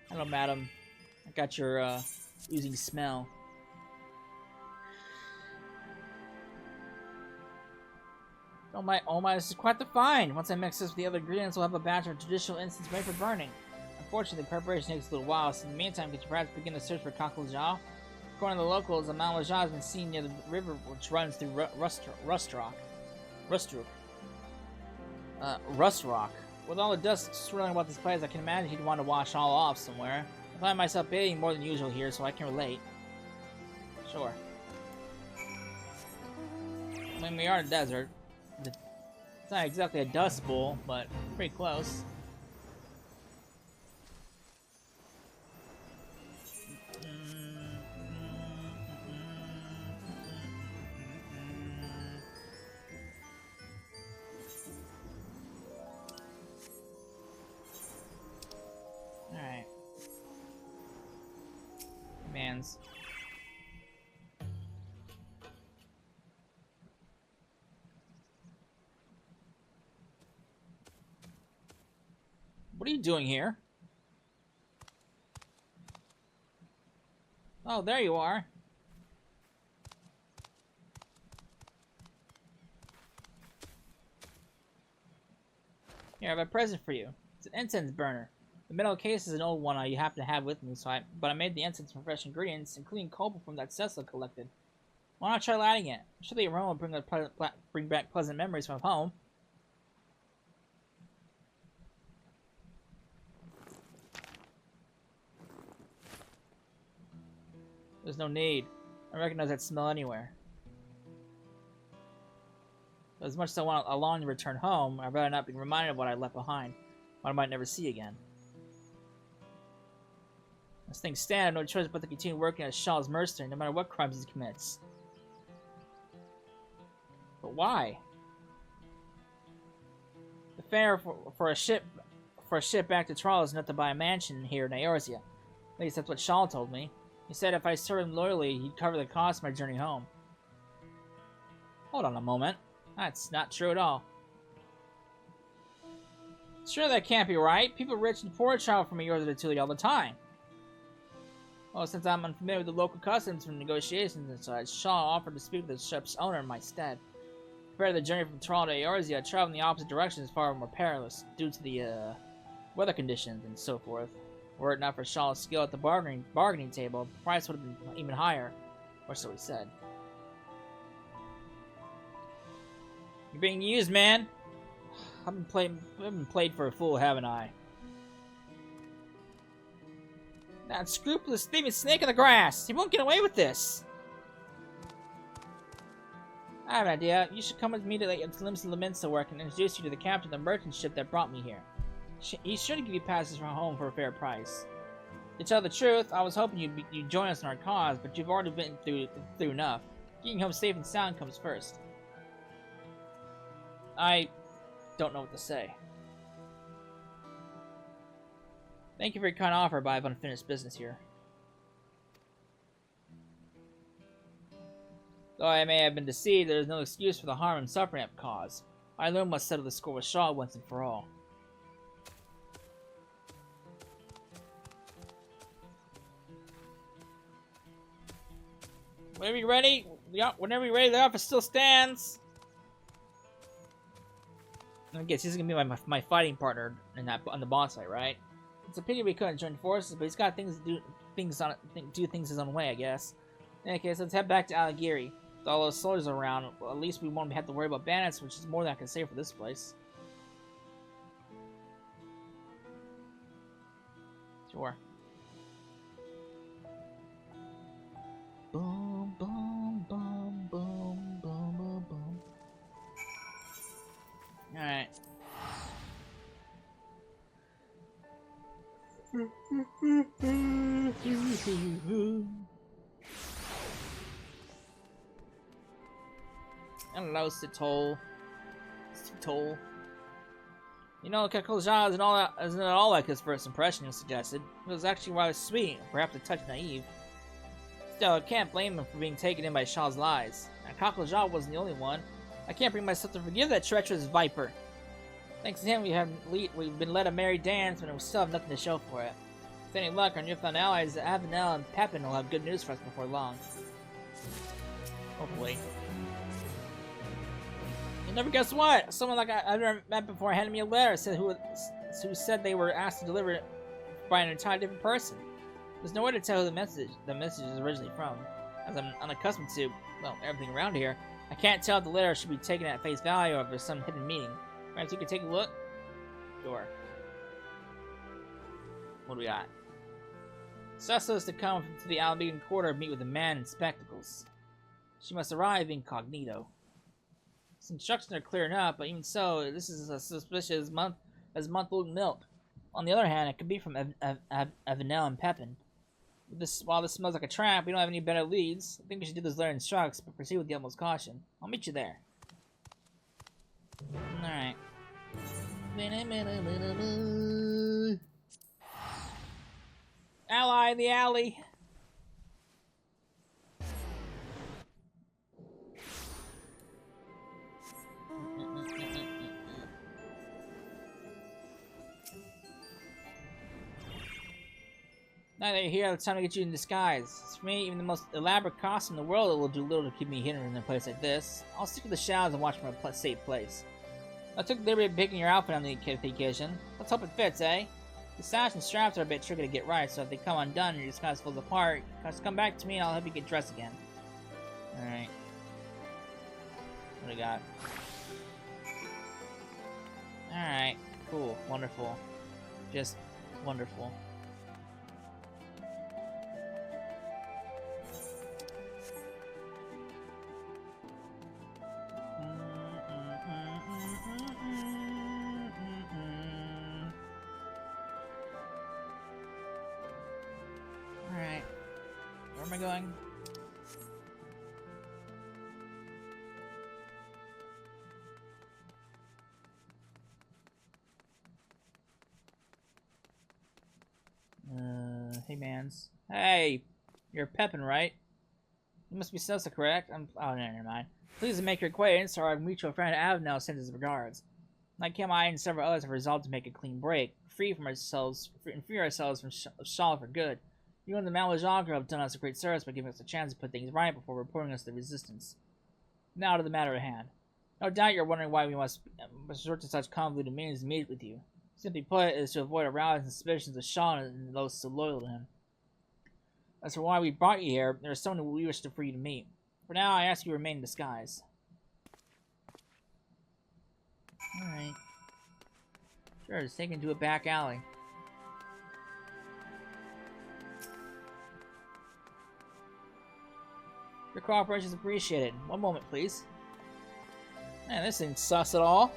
Hello, madam. I got your oozing smell. Oh my, this is quite the find! Once I mix this with the other ingredients, we'll have a batch of traditional incense ready for burning. Unfortunately, the preparation takes a little while, so in the meantime, could you perhaps begin the search for Mamool Ja? According to the locals, Mamool Ja has been seen near the river which runs through Rust Rock. With all the dust swirling about this place, I can imagine he'd want to wash all off somewhere. I find myself bathing more than usual here, so I can relate. Sure. I mean, we are in a desert. It's not exactly a dust bowl, but pretty close. Alright. Commands. What are you doing here? Oh, there you are. Here, I have a present for you. It's an incense burner. The metal case is an old one I happen to have with me, but I made the incense from fresh ingredients, including copal from that Cecil collected. Why not try lighting it? I'm sure the aroma will bring back pleasant memories from home. There's no need. I recognize that smell anywhere. But as much as I want a long return home, I'd rather not be reminded of what I left behind, what I might never see again. As things stand, I have no choice but to continue working as Shaw's mercenary, no matter what crimes he commits. But why? The fare for a ship back to Trial is enough to buy a mansion here in Eorzea. At least that's what Shaw told me. He said if I served him loyally, he'd cover the cost of my journey home. Hold on a moment. That's not true at all. Sure, that can't be right. People rich and poor travel from Eorzea to Tuli all the time. Well, since I'm unfamiliar with the local customs from negotiations and such, Shaw offered to speak with the ship's owner in my stead. Compared to the journey from Trial to Eorzea, traveling in the opposite direction is far more perilous due to the weather conditions and so forth. Were it not for Shaw's skill at the bargaining table, the price would have been even higher, or so he said. You're being used, man. I've been played for a fool, haven't I? That scrupulous thieving snake in the grass! He won't get away with this! I have an idea. You should come with me to the Liminsa work and introduce you to the captain of the merchant ship that brought me here. He's sure to give you passes from home for a fair price. To tell the truth, I was hoping you'd join us in our cause, but you've already been through enough. Getting home safe and sound comes first. I don't know what to say. Thank you for your kind offer, but I have unfinished business here. Though I may have been deceived, there is no excuse for the harm and suffering I've caused. I alone must settle the score with Shaw once and for all. Whenever you're ready, whenever you're ready, the offer still stands. I guess he's gonna be my fighting partner in on the boss fight, right? It's a pity we couldn't join forces, but he's got things to do things his own way, I guess. In any case, let's head back to Alagiri. With all those soldiers around, well, at least we won't have to worry about bandits, which is more than I can say for this place. Sure. Boom, boom, boom, boom, boom, boom, boom. Alright. Hello, Sitol. You know, Mamool Ja isn't at all like his first impression, you suggested. It was actually rather sweet, perhaps a touch naive. Still, I can't blame him for being taken in by Shaw's lies. And Mamool Ja wasn't the only one. I can't bring myself to forgive that treacherous viper. Thanks to him, we've been led a merry dance, but we still have nothing to show for it. With any luck, our newfound allies, Avenel and Pepin, will have good news for us before long. Hopefully. Never guess what? Someone like I've never met before handed me a letter who said they were asked to deliver it by an entirely different person. There's no way to tell who the message is originally from, as I'm unaccustomed to, well, everything around here. I can't tell if the letter should be taken at face value or if there's some hidden meaning. Perhaps you could take a look? Sure. What do we got? Cecil is to come to the Albion Quarter and meet with a man in spectacles. She must arrive incognito. His instructions are clear enough, but even so, this is as suspicious as month-old milk. On the other hand, it could be from Avenel and Pepin. While this smells like a trap, we don't have any better leads. I think we should do this letter instructs, but proceed with the utmost caution. I'll meet you there. Alright. Ally in the alley. Now that you're here, it's time to get you in disguise. For me, even the most elaborate costume in the world will do little to keep me hidden in a place like this. I'll stick to the shadows and watch from a safe place. I took the liberty of picking your outfit on the occasion. Let's hope it fits, eh? The sash and straps are a bit tricky to get right, so if they come undone and your disguise falls apart, just come back to me and I'll help you get dressed again. Alright. What do we got? Alright. Cool. Wonderful. Just wonderful. Where am I going? Hey mans. Hey! You're Pepin, right? You must be Cecil, correct? Oh, no, never mind. Pleased to make your acquaintance, our mutual friend Avenel sends his regards. Like him, I and several others have resolved to make a clean break, free ourselves from Shaw for good. You and the Mamool Ja have done us a great service by giving us a chance to put things right before reporting us to the Resistance. Now to the matter at hand. No doubt you're wondering why we must resort to such convoluted means to meet with you. Simply put, it is to avoid arousing suspicions of Shaw and those so loyal to him. As for why we brought you here, there is someone we wish for you to meet. For now, I ask you to remain in disguise. Alright. Sure, just take him to a back alley. Your cooperation is appreciated. One moment, please. Man, this ain't sus at all.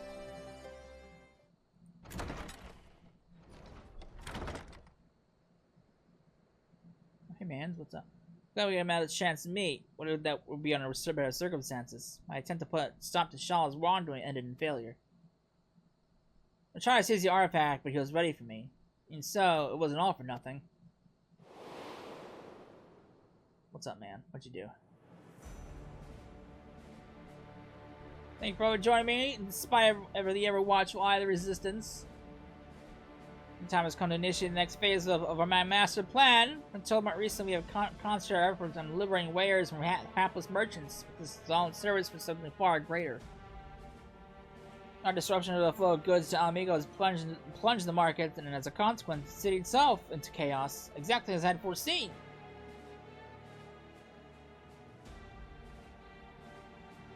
Hey, man, what's up? Glad we got a chance to meet. What if that would be under better circumstances? My attempt to put stop to Shaw's wrongdoing ended in failure. I tried to seize the artifact, but he was ready for me. And so, it wasn't all for nothing. What's up, man? What'd you do? Thank you for joining me, despite the ever-watchful eye of the Resistance. The time has come to initiate the next phase of our master plan. Until more recently, we have concentrated our efforts on liberating wares from hapless merchants. This is all in service for something far greater. Our disruption of the flow of goods to Alamigo has plunged the market, and as a consequence, the city itself into chaos, exactly as I had foreseen.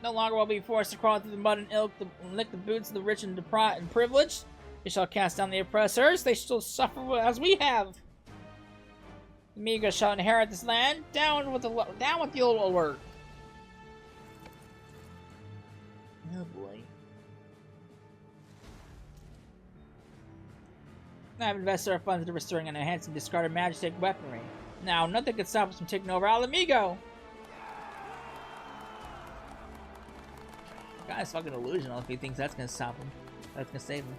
No longer will we be forced to crawl through the mud and lick the boots of the rich and privileged. We shall cast down the oppressors. They shall suffer as we have. The meager shall inherit this land. Down with the old alert. Oh boy. I have invested our funds into restoring and enhancing discarded magic weaponry. Now, nothing can stop us from taking over Alamigo. Guy's fucking delusional if he thinks that's gonna stop him. That's gonna save him.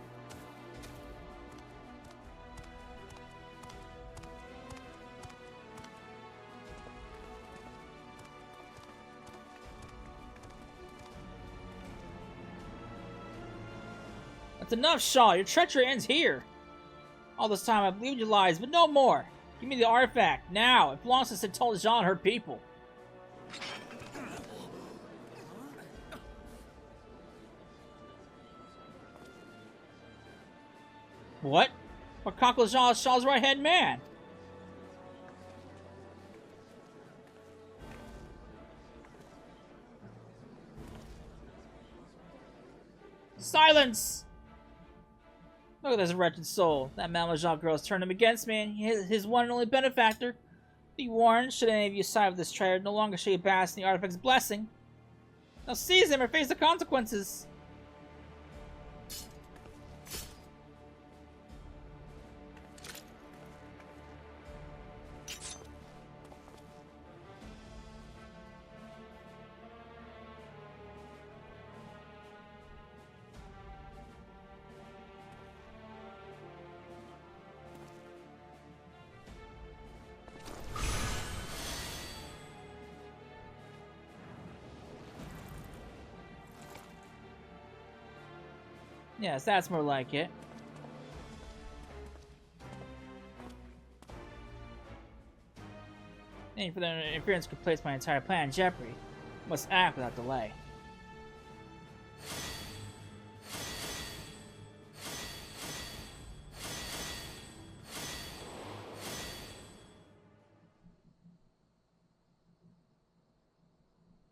That's enough, Shaw. Your treachery ends here. All this time I believed your lies, but no more. Give me the artifact now. It belongs to Cetol Ja and her people. What? But Cockle Ja is Shaw's right-hand man. Silence! Look at this wretched soul. That Mamool Ja girl has turned him against me, and his one and only benefactor. Be warned, should any of you side with this traitor, no longer shall you bask in the artifact's blessing. Now seize him or face the consequences. Yes, that's more like it. Any further interference could place my entire plan in jeopardy. Must act without delay.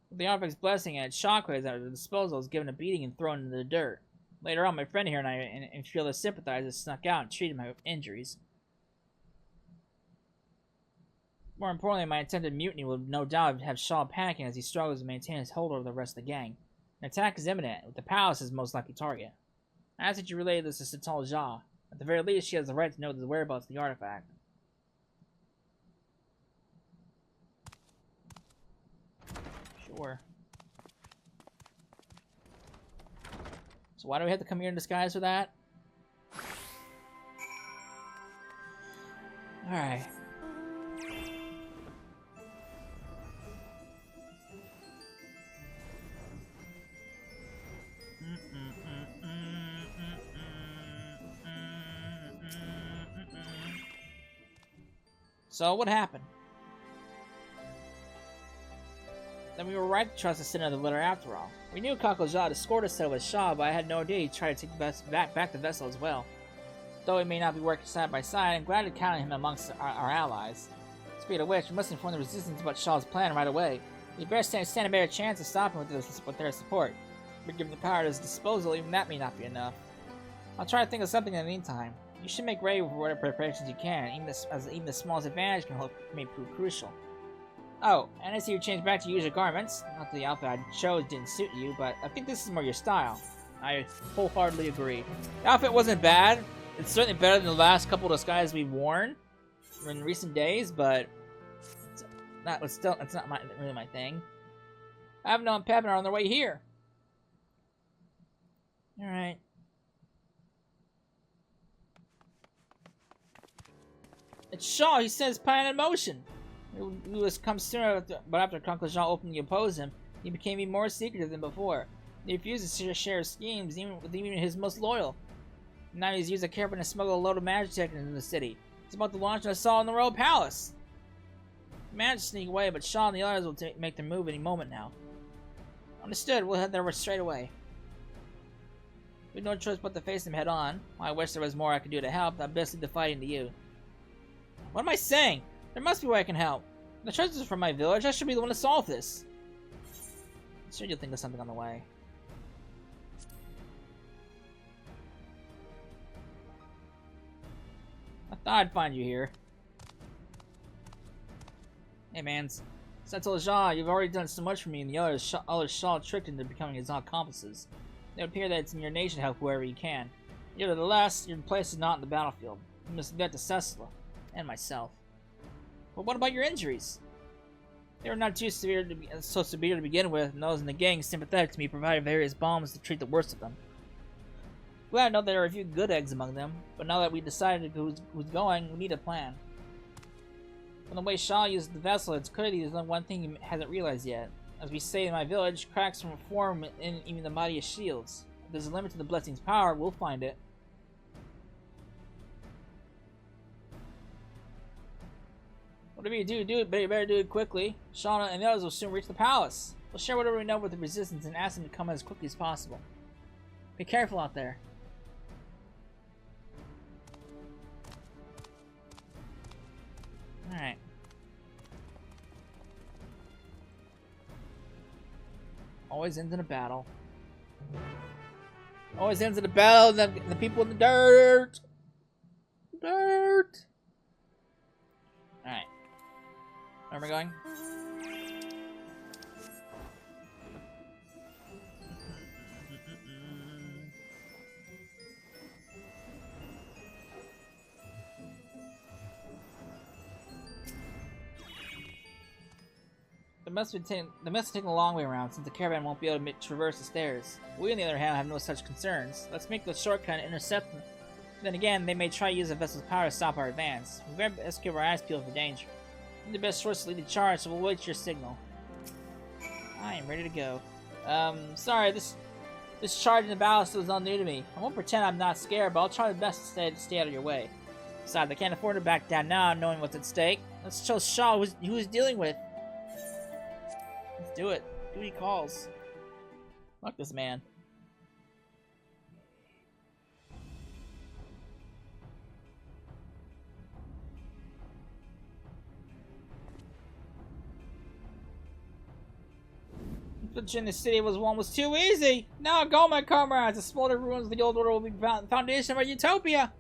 With the artifact's blessing and its shockwaves at our disposal is given a beating and thrown into the dirt. Later on, my friend here and I and few other sympathizers snuck out and treated my injuries. More importantly, my attempted mutiny will no doubt have Shaw panicking as he struggles to maintain his hold over the rest of the gang. An attack is imminent, with the palace as the most likely target. I ask that you relay this to Mamool Ja. At the very least, she has the right to know the whereabouts of the artifact. Sure. So why do we have to come here in disguise for that? Alright. So what happened? Then we were right to trust the sender of the letter after all. We knew Cockle Ja had escorted us with Shaw, but I had no idea he'd try to take back the vessel as well. Though we may not be working side by side, I'm glad to count him amongst our allies. Speaking of which, we must inform the resistance about Shaw's plan right away. We better stand a better chance of stopping with their support. But given the power at his disposal, even that may not be enough. I'll try to think of something in the meantime. You should make ready for whatever preparations you can, even the smallest advantage may prove crucial. Oh, and I see you changed back to your usual garments. Not that the outfit I chose didn't suit you, but I think this is more your style. I wholeheartedly agree. The outfit wasn't bad. It's certainly better than the last couple of disguises we've worn in recent days, but it's not really my thing. Avno and Pepin are on their way here. Alright. It's Shaw. He set his plan in motion. He was come sooner, but after Cockle Ja openly opposed him, he became even more secretive than before. He refused to share his schemes, even with his most loyal. Now he's used a caravan to smuggle a load of magic techniques into the city. He's about to launch an assault on the royal palace. He managed to sneak away, but Shaw and the others will make their move any moment now. Understood. We'll head there straight away. We have no choice but to face him head on. While I wish there was more I could do to help, I'm best leave the fighting to you. What am I saying? There must be a way I can help. The treasures are from my village. I should be the one to solve this. I'm sure you'll think of something on the way. I thought I'd find you here. Hey, mans. Mamool Ja, you've already done so much for me, and the others Shaw tricked into becoming his accomplices. It would appear that it's in your nature to help whoever you can. Nevertheless, your place is not in the battlefield. You must get to Cecila, and myself. But what about your injuries? They were not so severe to begin with, and those in the gang sympathetic to me provided various balms to treat the worst of them. Glad to know there are a few good eggs among them, but now that we've decided who's going, we need a plan. From the way Shaw used the vessel, it's clear there's only one thing he hasn't realized yet. As we say in my village, cracks form in even the mightiest shields. If there's a limit to the blessing's power, we'll find it. Whatever you do it, but you better do it quickly. Shauna and the others will soon reach the palace. We'll share whatever we know with the resistance and ask them to come as quickly as possible. Be careful out there. Alright. Always ends in a battle. Always ends in a battle, the people in the dirt! Dirt! Alright. Where am I going? They must have taken a long way around, since the caravan won't be able to traverse the stairs. We, on the other hand, have no such concerns. Let's make the shortcut and intercept them. Then again, they may try to use the vessel's power to stop our advance. We better best keep our eyes peeled for danger. You're the best source to lead the charge, so we'll wait your signal. I am ready to go. Sorry, this charge in the battle is all new to me. I won't pretend I'm not scared, but I'll try my best to stay out of your way. Besides, I can't afford to back down now, knowing what's at stake. Let's show Shaw who he's dealing with. Let's do it. Duty calls. Fuck this man. But in the city was too easy. Now go, my comrades. The smoldered ruins of the old order will be the foundation of our utopia.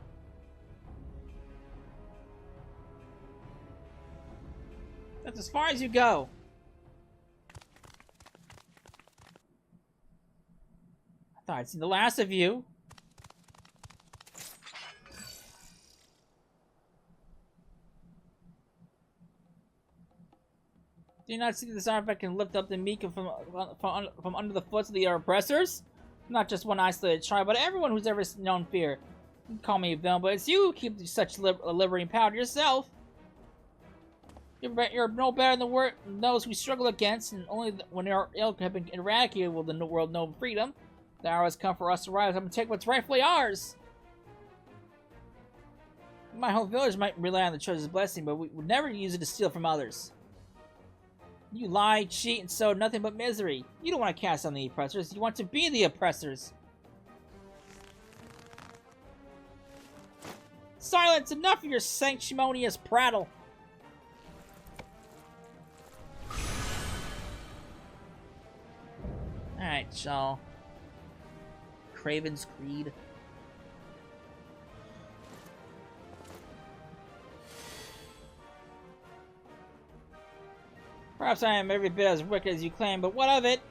That's as far as you go. I thought I'd seen the last of you. Do you not see that this artifact can lift up the meek from under the foot of the oppressors? Not just one isolated tribe, but everyone who's ever known fear. You can call me a villain, but it's you who keep such liberating power to yourself. You're no better than those we struggle against, and only when our ilk have been eradicated will the world know freedom. The hour has come for us to rise up and take what's rightfully ours. My whole village might rely on the treasure's blessing, but we would never use it to steal from others. You lie, cheat, and sow nothing but misery. You don't want to cast on the oppressors. You want to be the oppressors. Silence! Enough of your sanctimonious prattle. Alright, so... Craven's Creed. Perhaps I am every bit as wicked as you claim, but what of it?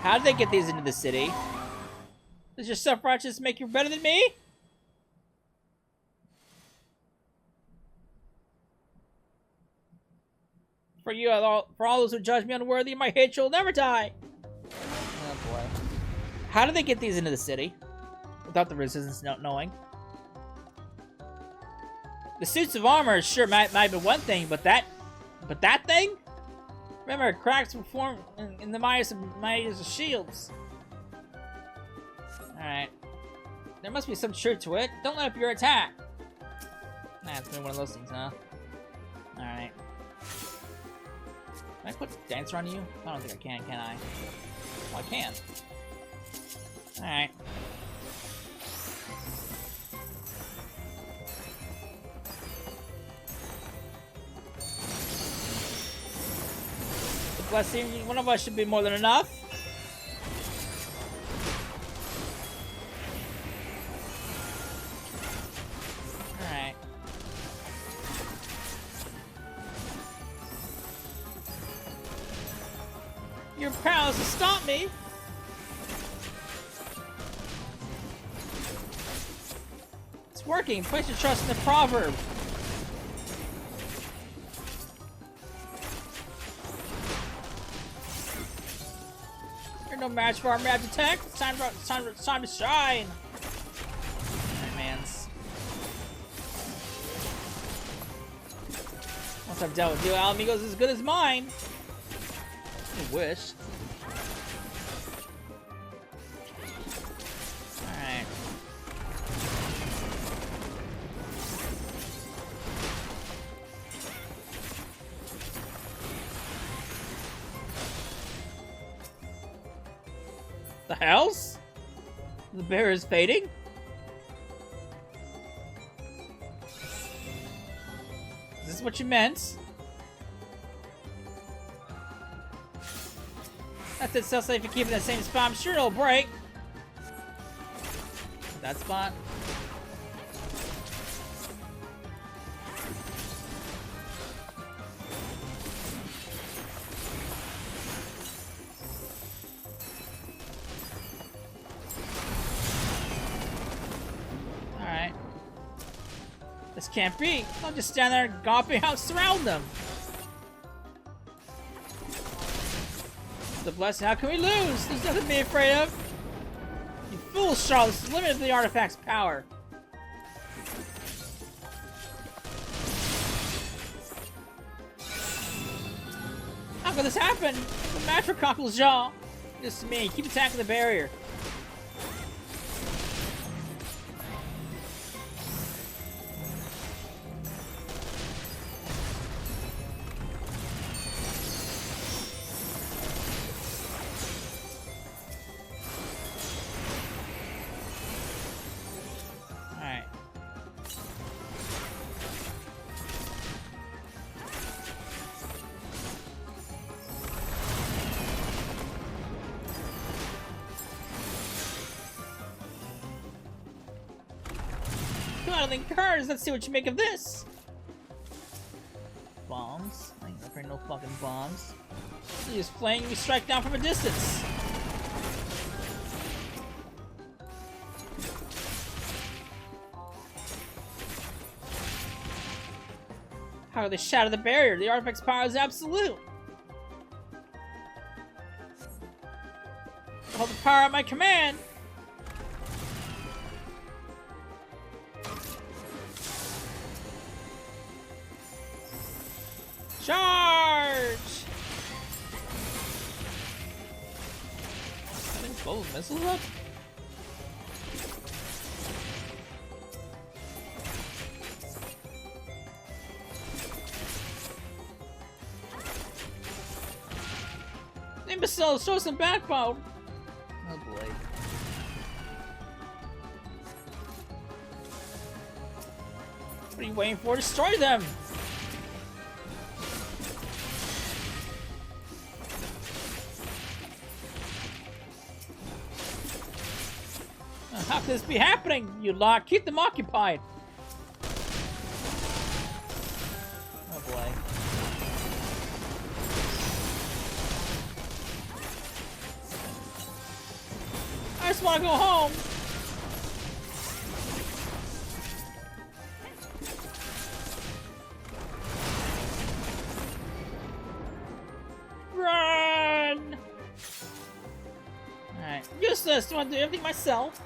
How did they get these into the city? Does your self-righteousness make you better than me? For all those who judge me unworthy, my hatred will never die. Oh boy. How did they get these into the city? Without the resistance not knowing. The suits of armor sure might be one thing, but that thing? Remember, cracks were formed in the mightiest of shields. Alright. There must be some truth to it. Don't let up your attack. Nah, it's been one of those things, huh? Alright. Can I put Dancer on you? I don't think I can I? Well, I can. Alright. The blessing, one of us should be more than enough. Alright. You're powerless to stop me! It's working! Place your trust in the proverb! You're no match for our magic attack! It's time to shine! Alright, mans. Once I've dealt with you, Alamigo's as good as mine! I wish. Alright. The hells? The bear is fading? Is this what you meant? That's it, so safe you keep it in the same spot. I'm sure it'll break. That spot? Alright. This can't be. I'll just stand there and gawping out, surround them. The blessing, how can we lose? There's nothing to be afraid of. You fool, Charlotte, this is the limit of the artifact's power. How could this happen? The match for Mamool Ja. This is me. Keep attacking the barrier. Cars. Let's see what you make of this. Bombs. I ain't gonna bring no fucking bombs. You just playing me strike down from a distance. How they shatter the barrier? The artifact's power is absolute. Hold the power at my command. Charge! I think both missiles up? Imbecile, show some backbone! Oh boy. What are you waiting for? Destroy them! How could this be happening? You lot, keep them occupied. Oh boy. I just want to go home. Run! Alright, useless. Do I want to do everything myself?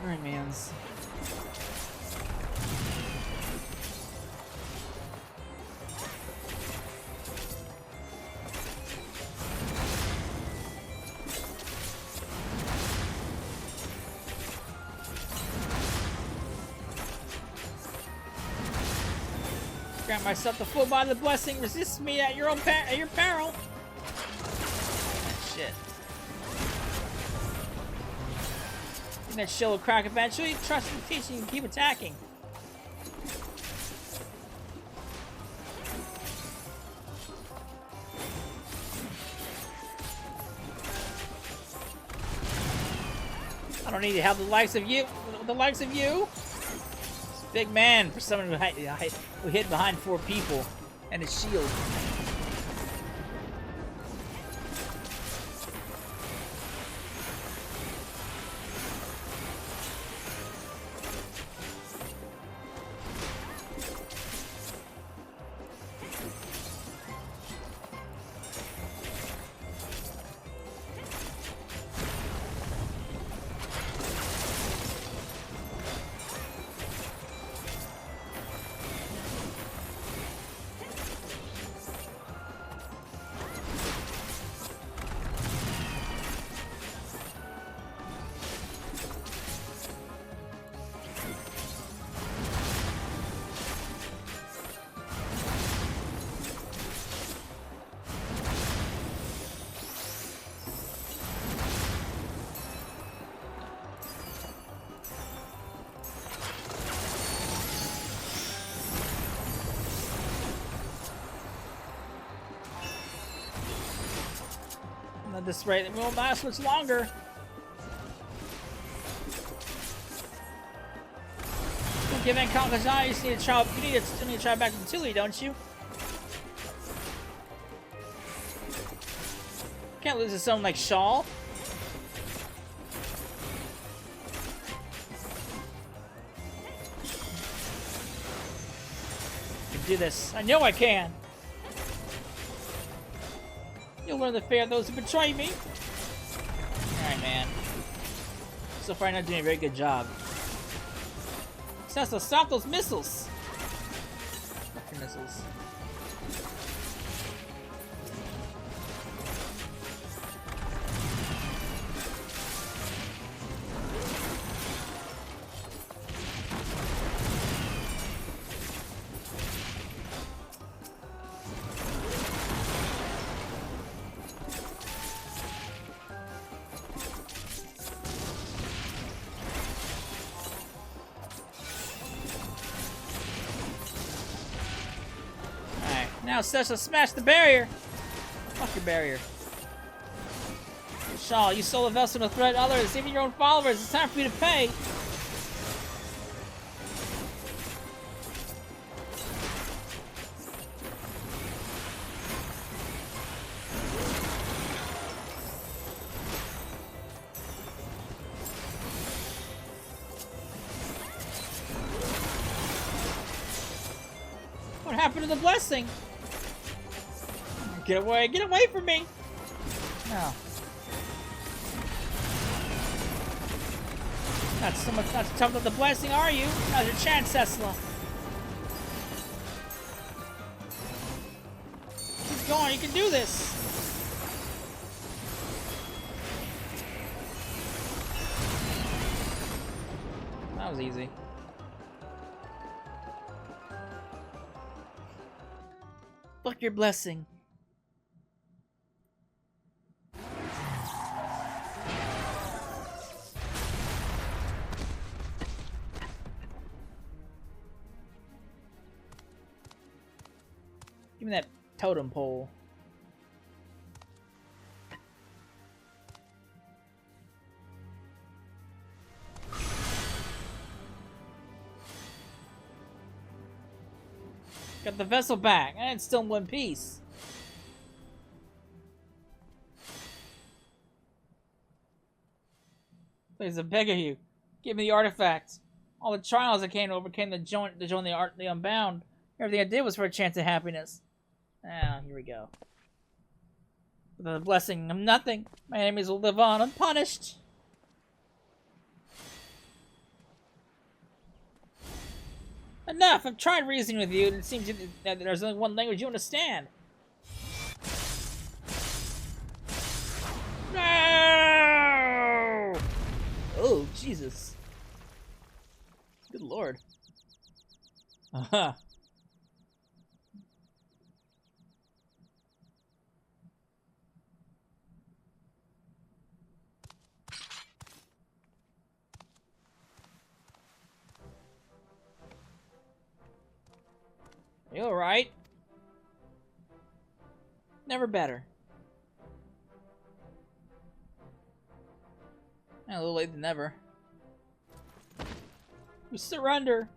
Alright, mans. Grant myself the full body of the blessing. Resist me at your own peril. Shit. That shell will crack eventually. Trust in teaching and keep attacking. I don't need to help the likes of you. The likes of you. It's a big man for someone who hid behind 4 people and a shield. this rate, it won't last much longer. Don't give in confidence now. You need to try. You need to try back to Tuli, don't you? Can't lose to someone like Shaw. I can do this. I know I can. You'll learn the fate of those who betray me. Alright, man. So far, I'm not doing a very good job. Cecil, stop those missiles! Fucking missiles. Now, Cecil, smash the barrier! Fuck your barrier. Shaw, you sold a vessel to threaten others, even your own followers. It's time for you to pay. What happened to the blessing? Get away from me! No. Not so much, not tough with the blessing, are you? Now's your chance, Tesla. Keep going, you can do this! That was easy. Fuck your blessing. Give me that totem pole. Got the vessel back, and it's still in one piece. Please, I beg of you, give me the artifacts. All the trials I overcame to join the Unbound. Everything I did was for a chance at happiness. Ah, here we go. Without the blessing of nothing, my enemies will live on unpunished. Enough! I've tried reasoning with you, and it seems that there's only one language you understand. No! Oh, Jesus. Good lord. Uh-huh. You alright? Never better. A little late than never. We surrender.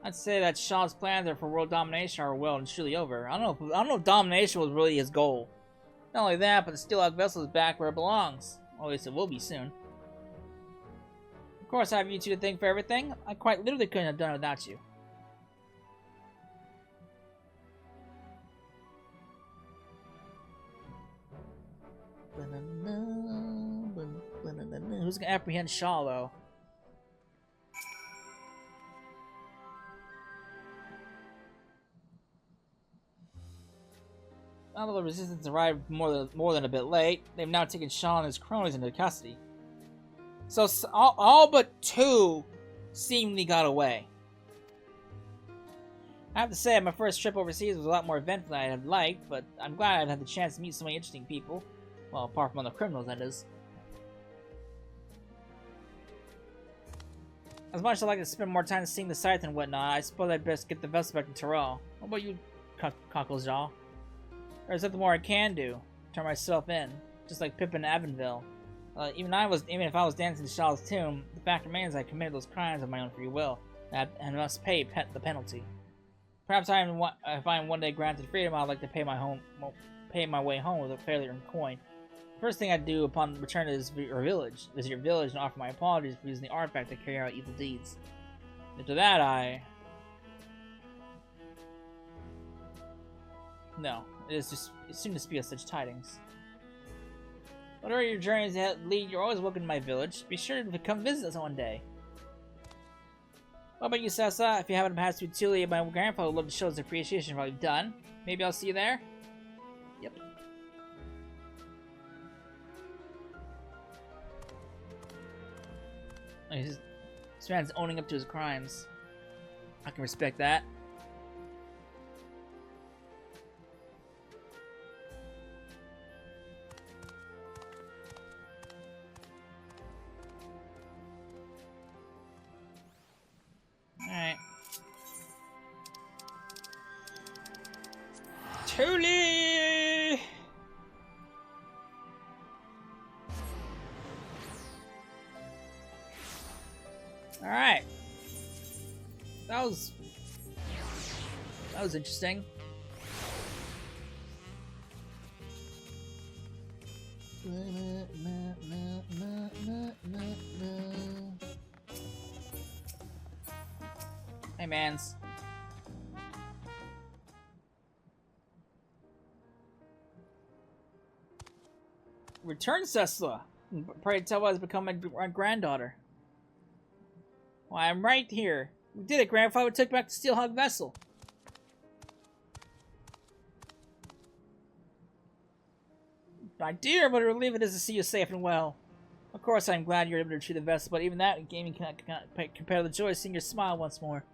I'd say that Shaw's plans are for world domination are well and truly over. I don't know if domination was really his goal. Not only that, but the Steelhog vessel is back where it belongs. Or at least it will be soon. Of course, I have you two to thank for everything. I quite literally couldn't have done it without you. Who's gonna apprehend Shaw, though? Although the resistance arrived more than a bit late, they've now taken Shaw and his cronies into custody. So all but two seemingly got away. I have to say, my first trip overseas was a lot more eventful than I had liked, but I'm glad I'd had the chance to meet so many interesting people. Well, apart from other criminals, that is. As much as I like to spend more time seeing the sights and whatnot, I suppose I'd best get the vessel back to Tyrell. What about you, Cockles Ja? There's nothing more I can do. Turn myself in, just like Pippin in Avonville. Even if I was dancing to Shaw's tomb, the fact remains I committed those crimes of my own free will, and must pay the penalty. Perhaps if I am one day granted freedom, I'd like to pay my way home with a fairly earned coin. First thing I'd do upon return is visit your village and offer my apologies for using the artifact to carry out evil deeds. After that, No, it soon to speak of such tidings. Whatever your journeys lead, you're always welcome to my village. Be sure to come visit us one day. What about you, Sessa? If you haven't passed through Tuli, my grandfather would love to show his appreciation for what you've done. Maybe I'll see you there? Yep. This man's owning up to his crimes. I can respect that. Alright. Tuli! Alright. That was interesting. Hey, mans. Return, Cessla. Pray tell what has become my granddaughter. Why, I'm right here. We did it, Grandfather. We took back the Steelhog vessel. My dear, what a relief it is to see you safe and well. Of course, I'm glad you're able to retrieve the vessel, but even that gaming cannot compare to the joy of seeing your smile once more.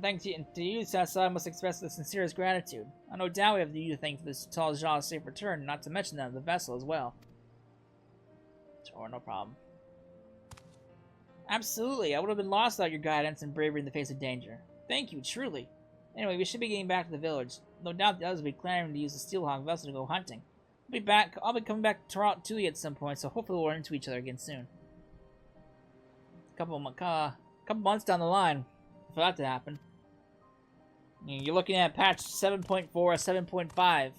Thanks to you, Sessa, I must express the sincerest gratitude. I no doubt we have you to thank for this tall Ja's safe return, not to mention that of the vessel as well. Sure, no problem. Absolutely, I would have been lost without your guidance and bravery in the face of danger. Thank you, truly. Anyway, we should be getting back to the village. No doubt the others will be clamoring to use the Steelhog vessel to go hunting. I'll be coming back to Tuli at some point, so hopefully we'll run into each other again soon. Couple months down the line for that to happen. You're looking at patch 7.4 or 7.5.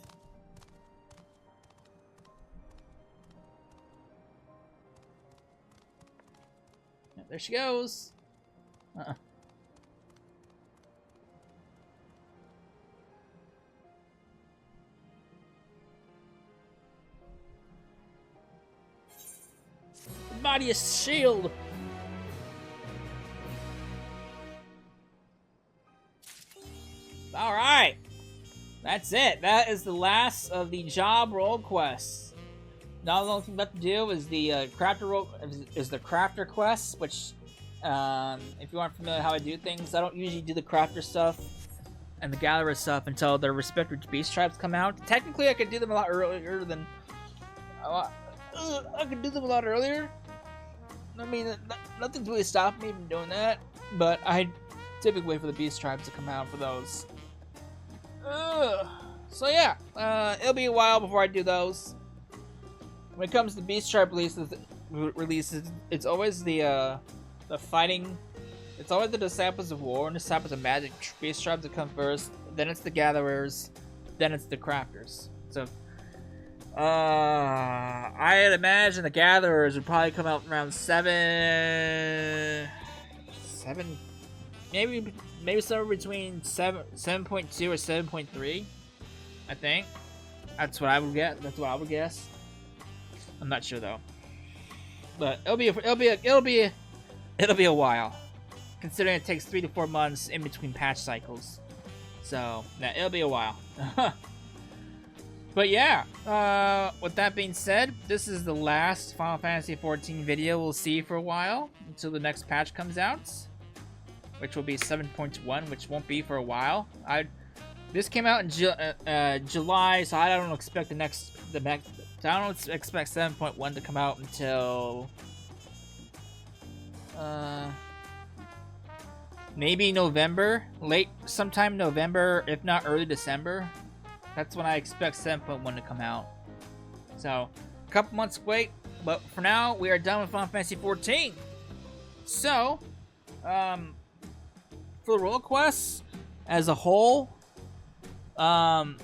There she goes. Mightiest shield. Alright. That's it. That is the last of the job role quests. Now the only thing left to do is the crafter quest, which if you aren't familiar with how I do things, I don't usually do the crafter stuff and the gatherer stuff until their respective beast tribes come out. Technically I could do them a lot earlier than I could do them a lot earlier. I mean, nothing's really stopping me from doing that, but I typically wait for the beast tribes to come out for those. So yeah, it'll be a while before I do those. When it comes to beast tribe releases, it's always the fighting. It's always the disciples of war and disciples of magic beast tribes that come first. Then it's the gatherers. Then it's the crafters. So I'd imagine the gatherers would probably come out around 7, maybe somewhere between 7.2 or 7.3. I think that's what I would get. That's what I would guess. I'm not sure though, but it'll be a while, considering it takes 3 to 4 months in between patch cycles. So yeah, it'll be a while. But yeah, with that being said, this is the last Final Fantasy XIV video we'll see for a while until the next patch comes out, which will be 7.1, which won't be for a while. This came out in July, so I don't expect I don't expect 7.1 to come out until Maybe November, sometime November, if not early December. That's when I expect 7.1 to come out. So, a couple months wait, but for now, we are done with Final Fantasy XIV. So, for the role quests as a whole, I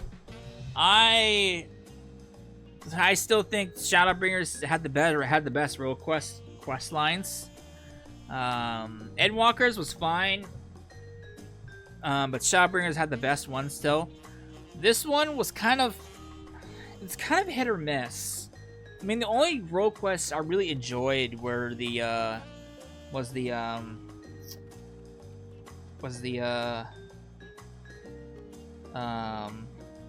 still think Shadowbringers had the best role quest lines. Endwalkers was fine, but Shadowbringers had the best one still. This one was kind of hit or miss. I mean, the only role quests I really enjoyed were the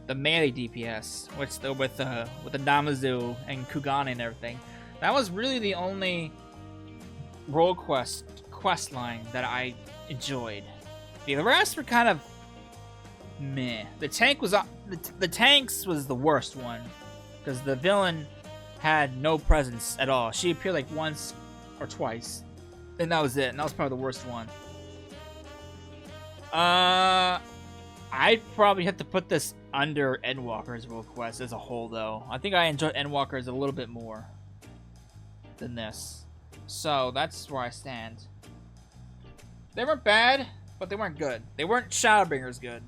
melee DPS, with the Namazu and Kugane and everything. That was really the only role quest line that I enjoyed. The rest were kind of meh. The tanks was the worst one, because the villain had no presence at all. She appeared like once or twice, and that was it. And that was probably the worst one. I'd probably have to put this under Endwalker's role quest as a whole, though. I think I enjoyed Endwalker's a little bit more than this. So that's where I stand. They weren't bad, but they weren't good. They weren't Shadowbringers good.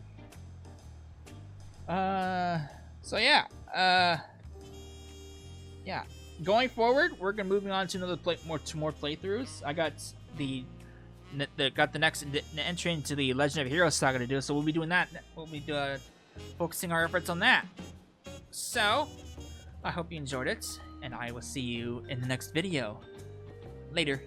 So yeah. Yeah. Going forward, we're gonna moving on to more playthroughs. I got the next entry into the Legend of Heroes saga to do, so we'll be doing that. We'll be focusing our efforts on that. So, I hope you enjoyed it, and I will see you in the next video. Later.